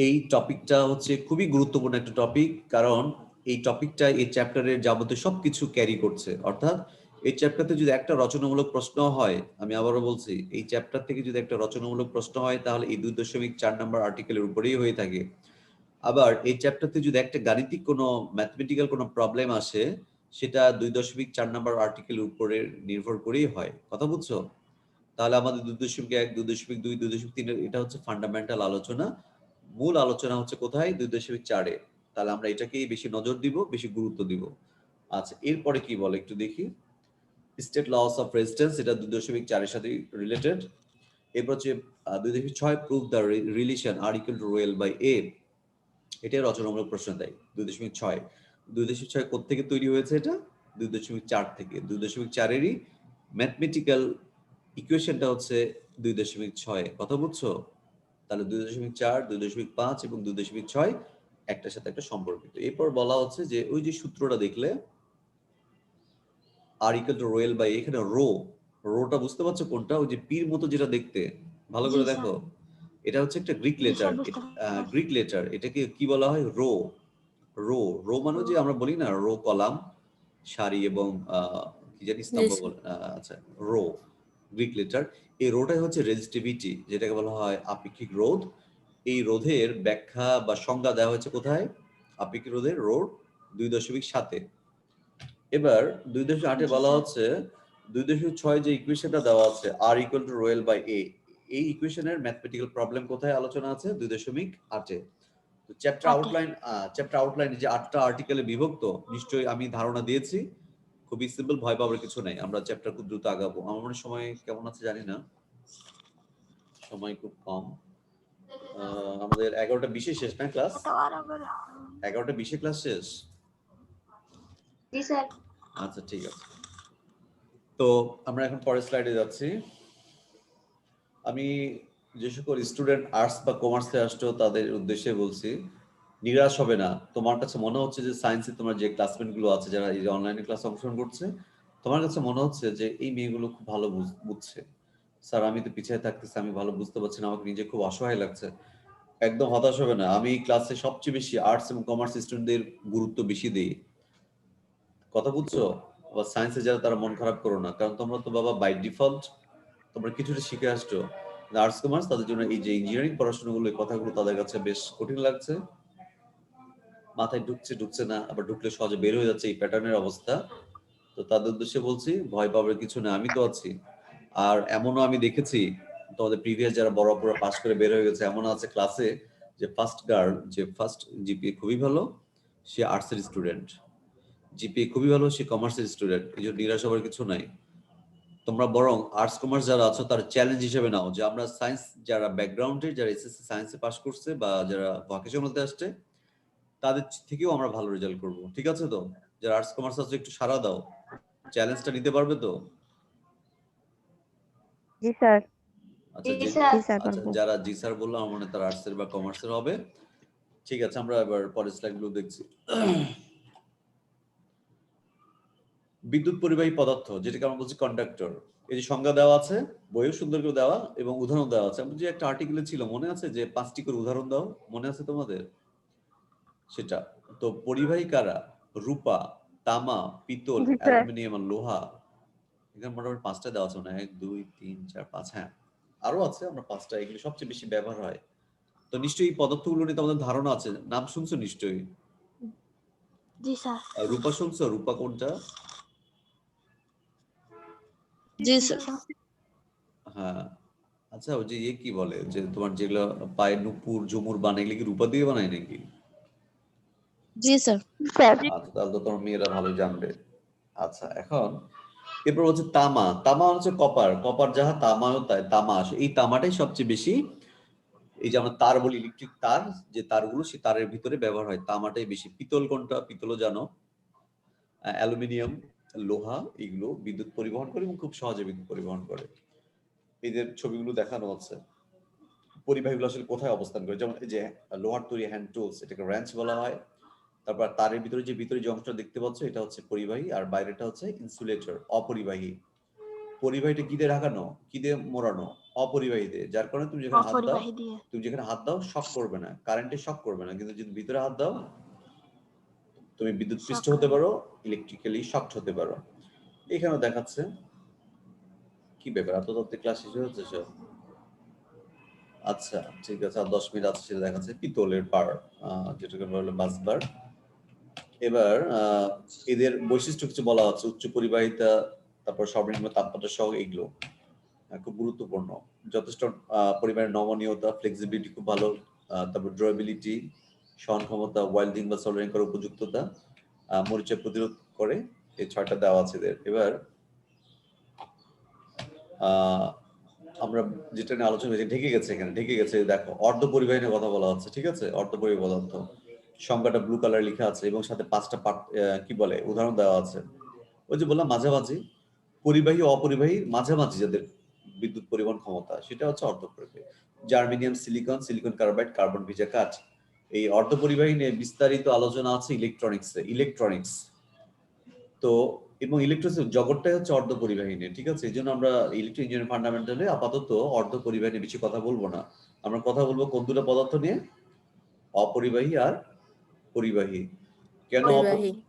এই টপিকটা হচ্ছে খুবই গুরুত্বপূর্ণ একটা টপিক, কারণ এই টপিকটা এই চ্যাপ্টারের যাবতীয় সবকিছু ক্যারি করছে। অর্থাৎ এই চ্যাপ্টারতে যদি একটা রচনামূলক প্রশ্ন হয়, আমি আবারও বলছি, এই চ্যাপ্টার থেকে যদি একটা রচনামূলক প্রশ্ন হয়, তাহলে এই 2.4 নাম্বার আর্টিকেলের উপরেই হয়ে থাকে। আবার এই চ্যাপ্টারতে যদি একটা গাণিতিক কোনো ম্যাথমেটিক্যাল কোনো প্রবলেম আসে, সেটা 2.4 নাম্বার আর্টিকেলের উপরে নির্ভর করেই হয়। কথা বুঝছো? তাহলে আমাদের 2.1 2.2 2.3 এটা হচ্ছে ফান্ডামেন্টাল আলোচনা। মূল আলোচনা হচ্ছে কোথায়? 2.4-এ। তাহলে আমরা এটাকেই বেশি নজর দিব, বেশি গুরুত্ব দিব। আচ্ছা, এরপরে কি বলে একটু দেখি। স্টেট লস অফ রেজিস্ট্যান্স, এটা 2.4-এর সাথে রিলেটেড। এরপর হচ্ছে 2.6 prove the relation R equal to rho L by A, এটা রচনামূলক প্রশ্ন দেয় 2.6। 2.6 কোত্থেকে তৈরি হয়েছে এটা? 2.4 থেকে। 2.4-এরই ম্যাথমেটিক্যাল ইকুয়েশনটা হচ্ছে 2.6। কথা বুঝছো? তাহলে 2.4, 2.5 এবং 2.6 একটার সাথে একটা সম্পর্কিত। এরপর বলা হচ্ছে যে ওই যে সূত্রটা দেখলে R equal to rho L by, এখানে রোটা বুঝতে পারছো কোনটা? ওই যে পির মতো যেটা দেখতে, ভালো করে দেখো। এটা হচ্ছে একটা গ্রিক লেটার। এটাকে কি বলা হয়? রো মানে যে আমরা বলি না রো কলাম, সারি এবং কি জানি স্তম্ভ বলে, আচ্ছা রো গ্রিক লেটার। এই রোটাই হচ্ছে রেজিস্টিভিটি, যেটাকে বলা হয় আপেক্ষিক রোধ। এই রোধের ব্যাখ্যা বা সংজ্ঞা দেওয়া হয়েছে কোথায়? আপেক্ষিক রোধের রোধ 2.7-এ। এবার 2.8-এ বলা হচ্ছে 2.6 যে ইকুয়েশনটা দেওয়া আছে R equal to rho L by A, এই ইকুয়েশনের ম্যাথমেটিক্যাল প্রবলেম কোথায় আলোচনা আছে? 2.8-এ। তো চ্যাপ্টার আউটলাইন যে 8টা আর্টিকেলে বিভক্ত, নিশ্চয়ই আমি ধারণা দিয়েছি। খুবই সিম্পল, ভয় পাওয়ার কিছু নাই। আমরা চ্যাপ্টার খুব দ্রুত আগাবো। আমার মনে সময় কেমন আছে জানি না, সময় খুব কম। আমাদের 11:20-এ শেষ না ক্লাস? 11:20-এ ক্লাস শেষ? জি স্যার। আচ্ছা ঠিক আছে। তো আমরা এখন পরের স্লাইডে যাচ্ছি। আমি যে সকল স্টুডেন্ট আর্টস বা কমার্সে আসছো তাদের উদ্দেশ্যে বলছি, নিরাশ হবে না। তোমার কাছে মনে হচ্ছে যে সায়েন্সে তোমার যে ক্লাসমেট গুলো আছে যারা এই যে অনলাইনে ক্লাস অংশগ্রহণ করছে, তোমার কাছে মনে হচ্ছে যে এই মেয়েগুলো খুব ভালো বুঝছে। স্যার আমি তো পিছিয়ে থাকতেছি, আমি ভালো বুঝতে পারছি না, আমাকে নিজে খুব অসহায় লাগছে। একদম হতাশ হবে না। আমি ক্লাসে সবচেয়ে বেশি আর্টস এবং কমার্স স্টুডেন্টদের গুরুত্ব বেশি দিই। কথা বুঝছো? আবার সায়েন্সে যারা তারা মন খারাপ করো না, কারণ তোমরা তো বাবা বাই ডিফল্ট তোমরা কিছুটা শিখে আসছো। আর্টস কমার্স তাদের জন্য এই যে ইঞ্জিনিয়ারিং পড়াশোনাগুলো, এই কথাগুলো তাদের কাছে বেশ কঠিন লাগছে, মাথায় ঢুকছে না, আবার ঢুকলে সহজে বের হয়ে যাচ্ছে, এই প্যাটার্নের অবস্থা। তো তাদের উদ্দেশ্যে বলছি, ভয় পাবার কিছু না, আমি তো আছি। আর এমনও আমি দেখেছি তোমাদের প্রিভিয়াস যারা বড় অপরা পাস করে বের হয়ে গেছে, এমন আছে ক্লাসে যে ফার্স্ট গার্ল, যে ফার্স্ট জিপিএ খুবই ভালো, সে আর্টসের স্টুডেন্ট। জিপিএ খুবই ভালো, সে কমার্সের স্টুডেন্ট। এই জন্য নিরাশ হবার কিছু নাই। তোমরা বরং আর্টস কমার্স যারা আছো তার চ্যালেঞ্জ হিসেবে নাও যে আমরা সায়েন্স যারা ব্যাকগ্রাউন্ডে, যারা এসএসসি সায়েন্সে পাস করছে বা যারা ভোকেশনালতে আসছে, তাদের থেকেও আমরা ভালো রেজাল্ট করব। ঠিক আছে তো? যারা আর্টস কমার্স আছে একটু সাড়া দাও, চ্যালেঞ্জটা নিতে পারবে তো? জি স্যার। আচ্ছা জি স্যার। আচ্ছা, যারা জি স্যার বললো আমার মনে তারা আর্টসের বা কমার্সের হবে। ঠিক আছে, আমরা এবার পরের স্লাইডগুলো দেখছি। বিদ্যুৎ পরিবাহী পদার্থ, যেটাকে আমরা বলছি কন্ডাক্টর, এই যে সংজ্ঞা দেওয়া আছে, বইও সুন্দর করে দেওয়া এবং উদাহরণ দেওয়া আছে। যে একটা আর্টিকেলে ছিল মনে আছে যে 5টি করে উদাহরণ দাও, মনে আছে তোমাদের? সেটা তো পরিবাহী কারা? রূপা, তামা, পিতল, জি স্যার। অ্যালুমিনিয়াম আর লোহা। এখানে মোটামুটি 5টা দেওয়া আছে না? 1 2 3 4 5, হ্যাঁ আরো আছে, আমরা 5টা, এগুলো সবচেয়ে বেশি ব্যবহার হয়। তো নিশ্চয়ই এই পদার্থগুলো নিয়ে তোমাদের ধারণা আছে, নাম শুনছো নিশ্চয়ই। জি স্যার। রূপা শুনছো? রূপা কোনটা? জি স্যার। হ্যাঁ। আচ্ছা ওই যে কি বলে যে তোমার যেগুলো পায়ে নুপুর ঝুমুর বানায়, এগুলো কি রূপা দিয়ে বানায় নাকি? জি স্যার। আচ্ছা তাহলে তো তোমার মেয়েরা ভালো জানবে। আচ্ছা এখন এরপর হচ্ছে তামা। তামা হচ্ছে কপার যাহা তামাও তাই তামা আসে। এই তামাটাই সবচেয়ে বেশি, এই যে আমরা তার বলি ইলেকট্রিক তার, যে তারগুলো সে তারের ভিতরে ব্যবহার হয়, তামাটাই বেশি। পিতল কোনটা? পিতলও জানো। অ্যালুমিনিয়াম, লোহা, এগুলো বিদ্যুৎ পরিবহন করে এবং খুব সহজে বিদ্যুৎ পরিবহন করে। এদের ছবিগুলো দেখানো হচ্ছে। পরিবাহীগুলো আসলে কোথায় অবস্থান করে, যেমন এই যে লোহার তৈরি হ্যান্ড টুলস, এটাকে র্যাঞ্চ বলা হয়। তারপর তারের ভিতরে যে অংশটা দেখতে পাচ্ছ এটা হচ্ছে পরিবাহী, আর বাইরেটা হচ্ছে ইনসুলেটর, অপরিবাহী। পরিবাহীটা কি দিয়ে ঢাকানো, কি দিয়ে মোড়ানো? অপরিবাহী দিয়ে। যার কারণে তুমি যেখানে হাত দাও শক করবে না, কারেন্টে শক করবে না। কিন্তু যদি ভিতরে হাত দাও তুমি বিদ্যুৎ পৃষ্ঠ হতে পারো, ইলেকট্রিক্যালি শকড হতে পারো। এখানে দেখাচ্ছে। কি ব্যাপার, এত তত্ত্বে ক্লাস শেষ হয়ে যাচ্ছে সব? আচ্ছা ঠিক আছে, আর 10 মিনিট আছে, সেটা দেখাচ্ছে। পিতলের বার, যেটাকে বলে বাসবার। এবার এদের বৈশিষ্ট্য কিছু বলা হচ্ছে, উচ্চ পরিবাহিতা, তারপর সর্বনিম্ন তাপমাত্রা সহ, এগুলো খুব গুরুত্বপূর্ণ। যথেষ্ট পরিমাণের নমনীয়তা, ফ্লেক্সিবিলিটি খুব ভালো, তারপর ড্রাইবিলিটি, সহন ক্ষমতা, ওয়েল্ডিং বা সোল্ডারিং করার উপযুক্ততা, মরিচা প্রতিরোধ করে, এই 6টা দেওয়া আছে এদের। এবার আমরা যেটা নিয়ে আলোচনা করেছি, ঢেকে গেছে, এখানে ঢেকে গেছে। দেখো অর্ধ পরিবাহী নিয়ে কথা বলা হচ্ছে, ঠিক আছে? অর্ধ পরিবাহী পদার্থ সংজ্ঞাটা ব্লু কালার লেখা আছে এবং সাথে 5টা কি বলে উদাহরণ দেওয়া আছে। ওই যে বললাম মাঝামাঝি, পরিবাহী অপরিবাহী মাঝামাঝি যাদের বিদ্যুৎ পরিবহন ক্ষমতা, সেটা হচ্ছে অর্ধপরিবাহী। Germanium, silicon, silicon carbide, carbon ভিজা কাঠ। এই অর্ধপরিবাহী নিয়ে বিস্তারিত আলোচনা আছে ইলেকট্রনিক্স। তো এবং ইলেকট্রনিক্স জগৎটাই হচ্ছে অর্ধপরিবাহী নিয়ে, ঠিক আছে? এই জন্য আমরা ইলেকট্রিক ইঞ্জিনিয়ারিং ফান্ডামেন্টালে আপাতত অর্ধপরিবাহী নিয়ে বেশি কথা বলবো না। আমরা কথা বলবো কোন দুটো পদার্থ নিয়ে? অপরিবাহী আর পরিবাহী।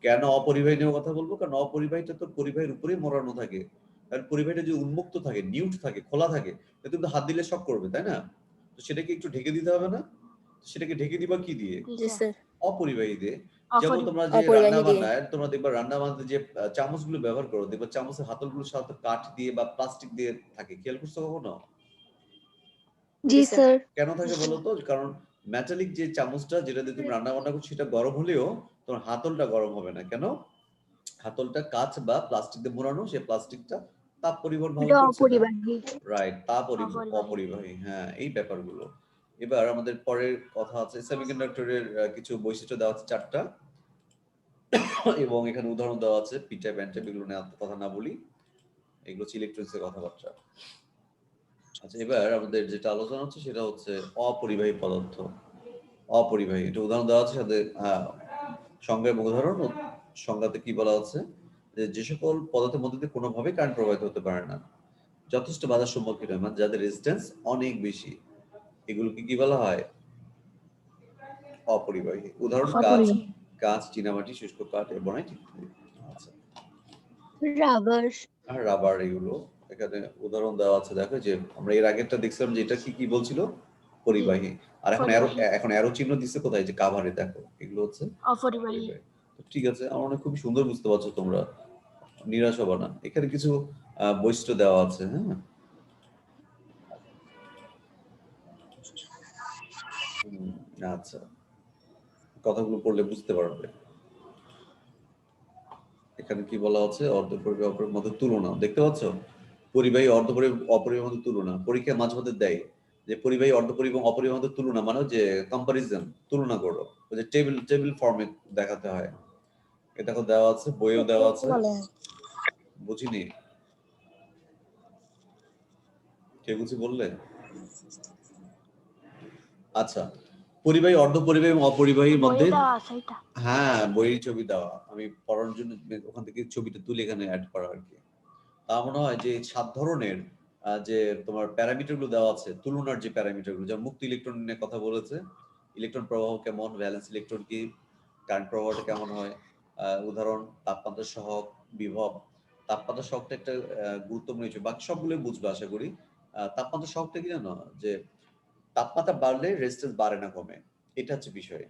কেন অপরিবাহী নিয়ে কথা বলবো? কারণ অপরিবাহীটা তো পরিবাহীর উপরেই মোড়ানো থাকে। কারণ পরিবাহীটা যদি উন্মুক্ত থাকে, নিউট থাকে, খোলা থাকে, তাহলে তুমি হাত দিলে শক করবে, তাই না? তো সেটাকে একটু ঢেকে দিতে হবে না? সেটাকে ঢেকে দিবা কি দিয়ে? অপরিবাহী দিয়ে। যেমন তোমরা যে তোমরা দেখবা রান্না বান্নাতে যে চামচগুলো ব্যবহার করো, দেখবা চামচের হাতলগুলো সাধারণত কাঠ দিয়ে বা প্লাস্টিক দিয়ে থাকে। খেয়াল করছো কখনো? জি স্যার। কেন থাকে বলো তো? কারণ মেটালিক যে চামচটা যেটা দিয়ে তুমি রান্না বান্না করছো সেটা গরম হলেও তোমার হাতলটা গরম হবে না। কেন? হাতলটা কাঁচ বা প্লাস্টিক দিয়ে মোড়ানো, সেই প্লাস্টিকটা তাপ পরিবহন ভালো করছে না। রাইট, অপরিবাহী। হ্যাঁ, এই ব্যাপারগুলো। এবার আমাদের পরের কথা আছে সেমিকন্ডাক্টরের কিছু বৈশিষ্ট্য দেওয়া আছে 4টা এবং এখানে উদাহরণ দেওয়া আছে পি টাইপ, এন টাইপ, এগুলো নিয়ে কথা না বলি, এগুলো হচ্ছে ইলেকট্রনিক্সের কথাবার্তা। আচ্ছা, এবার আমাদের যেটা আলোচনা হচ্ছে সেটা হচ্ছে অপরিবাহী পদার্থ। অপরিবাহী, এটা উদাহরণ দেওয়া আছে সাথে সংজ্ঞা এবং উদাহরণ। সংজ্ঞাতে কি বলা আছে? যে সকল পদার্থের মধ্যে দিয়ে কোনোভাবেই কারেন্ট প্রবাহিত হতে পারে না, যথেষ্ট বাধার সম্মুখীন হয়, মানে যাদের রেজিস্ট্যান্স অনেক বেশি, এগুলোকে কি বলা হয়? অপরিবাহী। উদাহরণ কাঁচ, চীনামাটি, শুষ্ক কাঠ, এবনাইট ইত্যাদি। আচ্ছা, রাবার এগুলো এখানে উদাহরণ দেওয়া আছে। দেখো যে আমরা এর আগেরটা দেখছিলাম যে এটা কি বলছিল? পরিবাহী। আর এখন অ্যারো চিহ্ন দিচ্ছে কোথায়? যে কাভারে দেখো, এগুলো হচ্ছে অপরিবাহী। ঠিক আছে, আমার মনে খুবই সুন্দর বুঝতে পারছো তোমরা, নিরাশ হবা না। এখানে কিছু বৈশিষ্ট্য দেওয়া আছে। হ্যাঁ, আচ্ছা, কথাগুলো পড়লে বুঝতে পারবে। এখানে কি বলা আছে? অর্ধপরিবাহী অপরিবাহীর মধ্যে তুলনা দেখতে পাচ্ছ? পরিবাহী অর্ধপরিবাহী অপরিবাহীর মধ্যে তুলনা পরীক্ষা মাঝে মধ্যে দেয় যে পরিবাহী অর্ধপরিবাহী এবং অপরিবাহীর মধ্যে তুলনা, মানে যে কম্পারিজন, তুলনা করো, ওই যে টেবিল ফর্মে দেখাতে হয়। এটা দেওয়া আছে, বইও দেওয়া আছে। বুঝিনি? কে বুঝি বললে? আচ্ছা, পরিবাহী অর্ধপরিবাহী এবং অপরিবাহীর মধ্যে, হ্যাঁ বইয়ের ছবি দেওয়া, আমি পড়ার জন্য ওখান থেকে ছবিটা তুলে এখানে অ্যাড করা আর কি। তা মনে হয় যে 7 ধরনের যে তোমার প্যারামিটার গুলো দেওয়া আছে, তুলনার যে প্যারামিটার গুলো, যেমন মুক্ত ইলেকট্রন নিয়ে কথা বলেছে, ইলেকট্রন প্রবাহ কেমন, ভ্যালেন্স ইলেকট্রন কি, কারেন্ট প্রবাহটা কেমন হয়, উদাহরণ তাপমাত্রা সহগ, বিভব। তাপমাত্রা সহগটা একটা গুরুত্বপূর্ণ বিষয়, বাকি সবগুলোই বুঝবে আশা করি। তাপমাত্রা সহগটা কি জানো? যে তাপমাত্রা বাড়লে রেজিস্ট্যান্স বাড়ে না কমে, এটা হচ্ছে বিষয়।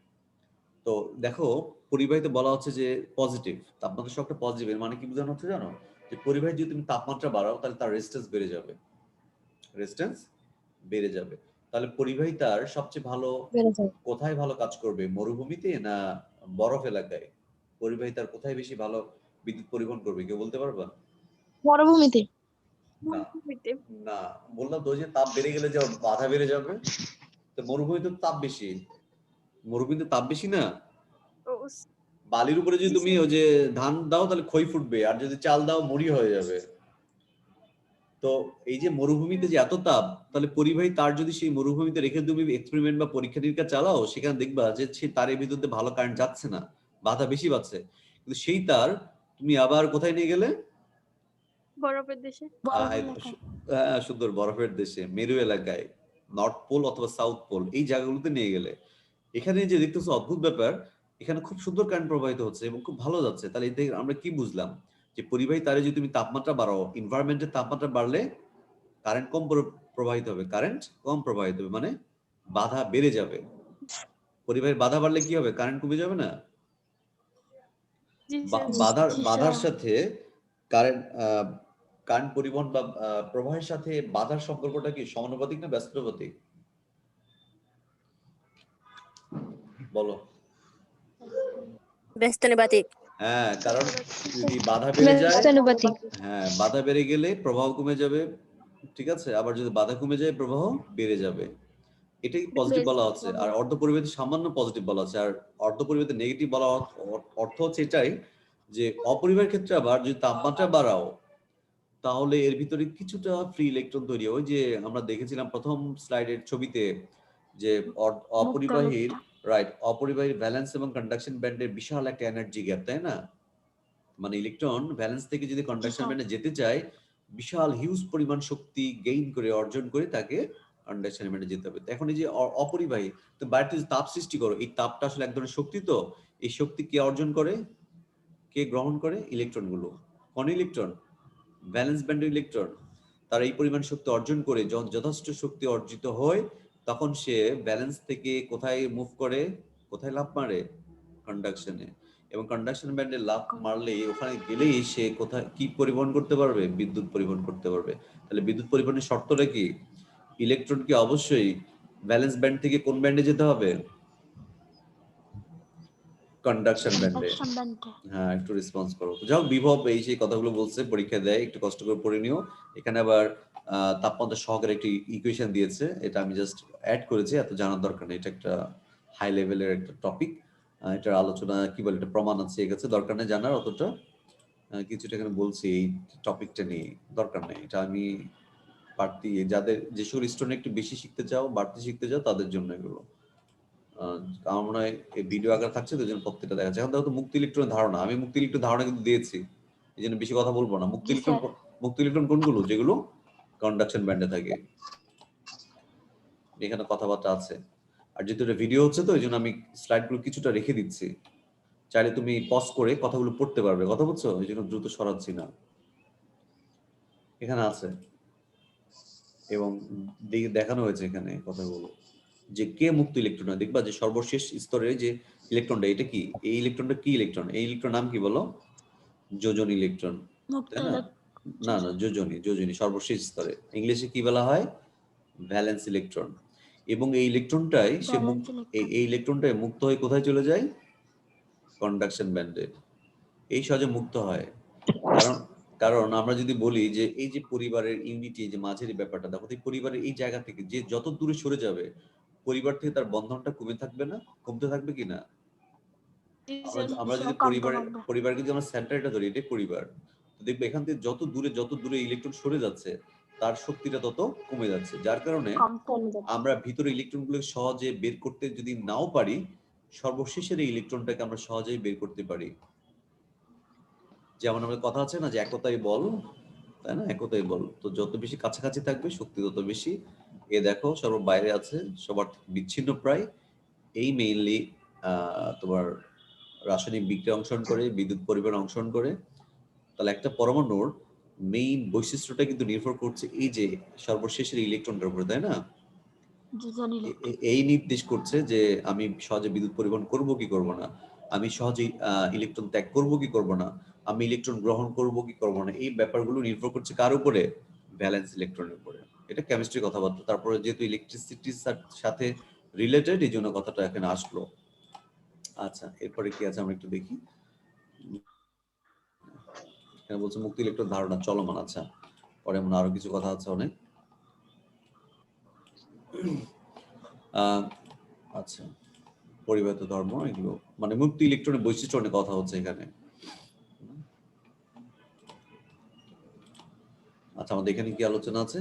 তো দেখো পরিবাহীতে বলা হচ্ছে যে পজিটিভ, তাপমাত্রা সহগটা পজিটিভ, এর মানে কি বোঝানো হচ্ছে জানো? যে পরিবাহী যদি তুমি তাপমাত্রা বাড়াও তাহলে তার রেজিস্ট্যান্স বেড়ে যাবে। তাহলে পরিবাহী তার সবচেয়ে ভালো কোথায় ভালো কাজ করবে? মরুভূমিতে না বরফ এলাকায়? পরিবাহী তার কোথায় বেশি ভালো বিদ্যুৎ পরিবহন করবে, কেউ বলতে পারবা? মরুভূমিতে। না, বললাম তো যে তাপ বেড়ে গেলে যে বাধা বেড়ে যাবে। তো মরুভূমিতে তাপ বেশি, মরুভূমিতে তাপ বেশি না? বালির উপরে যদি তুমি ওই যে ধান দাও তাহলে খই ফুটবে, আর যদি চাল দাও মুড়ি হয়ে যাবে। তো এই যে মরুভূমিতে যে এত তাপ, তাহলে পরিবাহী তার যদি সেই মরুভূমিতে রেখে তুমি এক্সপেরিমেন্ট বা পরীক্ষা নিরীক্ষা চালাও, সেখানে দেখবা যে সেই তারের ভিতরে ভালো কারেন্ট যাচ্ছে না, বাধা বেশি পাচ্ছে। কিন্তু সেই তার তুমি আবার কোথায় নিয়ে গেলে? বরফের দেশে। হ্যাঁ, সুন্দর, বরফের দেশে, মেরু এলাকায়, নর্থ পোল অথবা সাউথ পোল, এই জায়গাগুলোতে নিয়ে গেলে এখানে যে দেখতেছো অদ্ভুত ব্যাপার, এখানে খুব সুন্দর কারেন্ট প্রবাহিত হচ্ছে এবং খুব ভালো যাচ্ছে। তাহলে এতে আমরা কি বুঝলাম? যে পরিবাহী তারে যদি তুমি তাপমাত্রা বাড়াও, এনভায়রনমেন্টের তাপমাত্রা বাড়লে কারেন্ট কম প্রবাহিত হবে, মানে বাধা বেড়ে যাবে। পরিবাহীর বাধা বাড়লে কি হবে? কারেন্ট কমে যাবে না? বাধার সাথে কারেন্ট পরিবহন বা প্রবাহের সাথে বাধার সম্পর্কটা কি সমানুপাতিক না ব্যস্তানুপাতিক? বলো। ব্যস্তানুপাতিক। হ্যাঁ, কারণ যদি বাধা বেড়ে যায়, হ্যাঁ বাধা বেড়ে গেলে প্রবাহ কমে যাবে, ঠিক আছে? আবার যদি বাধা কমে যায় প্রবাহ বেড়ে যাবে। এটাই পজিটিভ Base বলা হচ্ছে, আর অর্ধপরিবাহীতে সামান্য পজিটিভ বলা হচ্ছে, আর অর্ধপরিবাহীতে নেগেটিভ বলা অর্থ হচ্ছে এটাই যে অপরিবাহীর ক্ষেত্রে আবার যদি তাপমাত্রা বাড়াও তাহলে এর ভিতরে কিছুটা ফ্রি ইলেকট্রন তৈরি হয়। ওই যে আমরা দেখেছিলাম প্রথম স্লাইডের ছবিতে যে অপরিবাহীর অপরিবাহীর ভ্যালেন্স এবং কন্ডাকশন ব্যান্ডের বিশাল একটা এনার্জি গ্যাপ, তাই না? মানে ইলেকট্রন ভ্যালেন্স থেকে যদি কন্ডাকশন ব্যান্ডে যেতে চায় বিশাল হিউজ পরিমাণ শক্তি গেইন করে অর্জন করে তাকে কন্ডাকশন ব্যান্ডে যেতে হবে। এখন এই যে অপরিবাহী, তো বাইরে যে তাপ সৃষ্টি করো, এই তাপটা আসলে এক ধরনের শক্তি, তো এই শক্তি কে অর্জন করে, কে গ্রহণ করে? ইলেকট্রন গুলো। কোন ইলেকট্রন? ভ্যালেন্স ব্যান্ডের ইলেকট্রন। তারা এই পরিমাণ শক্তি অর্জন করে যখন যথেষ্ট শক্তি অর্জিত হয় তখন সে ব্যালেন্স থেকে কোথায় মুভ করে, কোথায় লাফ মারে? কন্ডাকশনে। এবং কন্ডাকশন ব্যান্ডে লাফ মারলে ওখানে গেলেই সে কোথায় কি পরিবহন করতে পারবে? বিদ্যুৎ পরিবহন করতে পারবে। তাহলে বিদ্যুৎ পরিবহনের শর্তটা কি? ইলেকট্রনকে অবশ্যই ভ্যালেন্স ব্যান্ড থেকে কোন ব্যান্ডে যেতে হবে? কন্ডাকশন ব্যান্ডে। হ্যাঁ, একটু রেসপন্স করো। যাও, বিভব এই যে কথাগুলো বলছে পরীক্ষা দেয়, একটু কষ্ট করে পড়ে নিও। এখানে আবার তাপমাত্রা সহকারে একটি ইকুয়েশন দিয়েছে, এটা আমি জাস্ট অ্যাড করেছি, এত জানার দরকার নেই, এটা একটা হাই লেভেলের একটা টপিক। এটার আলোচনা কি বলে, এটা প্রমাণ আছে, ঠিক আছে, দরকার নেই জানার অতটা। কিছুটা এখানে বলছি এই টপিকটা নিয়ে, দরকার নেই, এটা আমি বাড়তি যাদের যে সকল স্টুডেন্ট একটু বেশি শিখতে চাও, বাড়তি শিখতে চাও, তাদের জন্য এগুলো। আমার মনে হয় এই ভিডিও আকার থাকছে তো, জন্য প্রত্যেকটা দেখাচ্ছে। এখন দেখো তো মুক্তি ইলেকট্রনের ধারণা, আমি মুক্তি ইলেকট্রন ধারণা কিন্তু দিয়েছি, এই জন্য বেশি কথা বলবো না। মুক্তি ইলেকট্রন কোনগুলো? যেগুলো কন্ডাকশন ব্যান্ডে থাকে, এখানে কথাবার্তা আছে। আর যেহেতু এটা ভিডিও হচ্ছে তো এই জন্য আমি স্লাইডগুলো কিছুটা রেখে দিচ্ছি, চাইলে তুমি পজ করে কথাগুলো পড়তে পারবে, কথা বুঝছো? এই জন্য দ্রুত সরাচ্ছি না, এখানে আছে এবং দেখানো হয়েছে এখানে কথাগুলো যে কে মুক্ত ইলেকট্রন হয়। দেখবা যে সর্বশেষ স্তরে যে ইলেকট্রনটা, এটা কি? এই ইলেকট্রনটা কি ইলেকট্রন? এই ইলেকট্রন নাম কি বলো? যোজনী ইলেকট্রন, তাই না? না না, যোজনী সর্বশেষ স্তরে। ইংলিশে কি বলা হয়? Valence electron. এবং এই ইলেকট্রনটাই এই ইলেকট্রনটাই মুক্ত হয়ে কোথায় চলে যায়? কন্ডাকশন ব্যান্ডে। এই সহজে মুক্ত হয়, কারণ কারণ আমরা যদি বলি যে এই যে পরিবারের ইউনিটি, যে মাঝের ব্যাপারটা দেখো, এই পরিবারের এই জায়গা থেকে যে যত দূরে সরে যাবে পরিবার থেকে তার বন্ধনটা কমে থাকবে না? কমতে থাকবে কি না? আমরা যদি পরিবারকে যদি আমরা সেন্টারটা ধরি, এটাই পরিবার, তো দেখবে এখান থেকে যত দূরে ইলেকট্রন সরে যাচ্ছে তার শক্তিটা তত কমে যাচ্ছে, যার কারণে আমরা ভিতরে ইলেকট্রন গুলো সহজে বের করতে যদি নাও পারি, সর্বশেষের এই ইলেকট্রনটাকে আমরা সহজেই বের করতে পারি। যেমন আমাদের কথা আছে না যে একতাই বল, তাই না? একতাই বল, তো যত বেশি কাছাকাছি থাকবে শক্তি তত বেশি। এ দেখো সর্ব বাইরে আছে, সবার বিচ্ছিন্ন প্রায়। এই মেইনলি তোমার রাসায়নিক বিক্রিয়া অংশগ্রহণ করে, বিদ্যুৎ পরিবহন অংশগ্রহণ করে। তাহলে একটা পরমাণুর মেইন বৈশিষ্ট্যটা কিন্তু নির্ভর করছে এই যে সর্বশেষের ইলেকট্রনটার উপরে, তাই না? এই নির্দেশ করছে যে আমি সহজে বিদ্যুৎ পরিবহন করব কি করব না, আমি সহজে ইলেকট্রন ত্যাগ করব কি করব না, আমি ইলেকট্রন গ্রহণ করব কি করব না। এই ব্যাপারগুলো নির্ভর করছে কার উপরে? ভ্যালেন্স ইলেকট্রনের উপরে। এটা কেমিস্ট্রি কথাবার্তা, তারপরে যেহেতু ইলেকট্রিসিটির সাথে রিলেটেড এই জন্য কথাটা এখানে আসলো। আচ্ছা, এরপরে কি আছে আমরা একটু দেখি। এখানে বলছে মুক্তি ইলেকট্রন ধারণা চলমান। আচ্ছা, পরে মনে আরো কিছু কথা আছে অনেক। আচ্ছা, পরিবাহিত ধর্ম, এগুলো মানে মুক্তি ইলেকট্রনের বৈশিষ্ট্য অনেক কথা হচ্ছে এখানে। আচ্ছা, আমাদের এখানে কি আলোচনা আছে?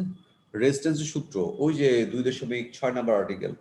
রেজিস্ট্যান্সের সূত্র, ওই যে 2.6 নম্বর আর্টিকেল।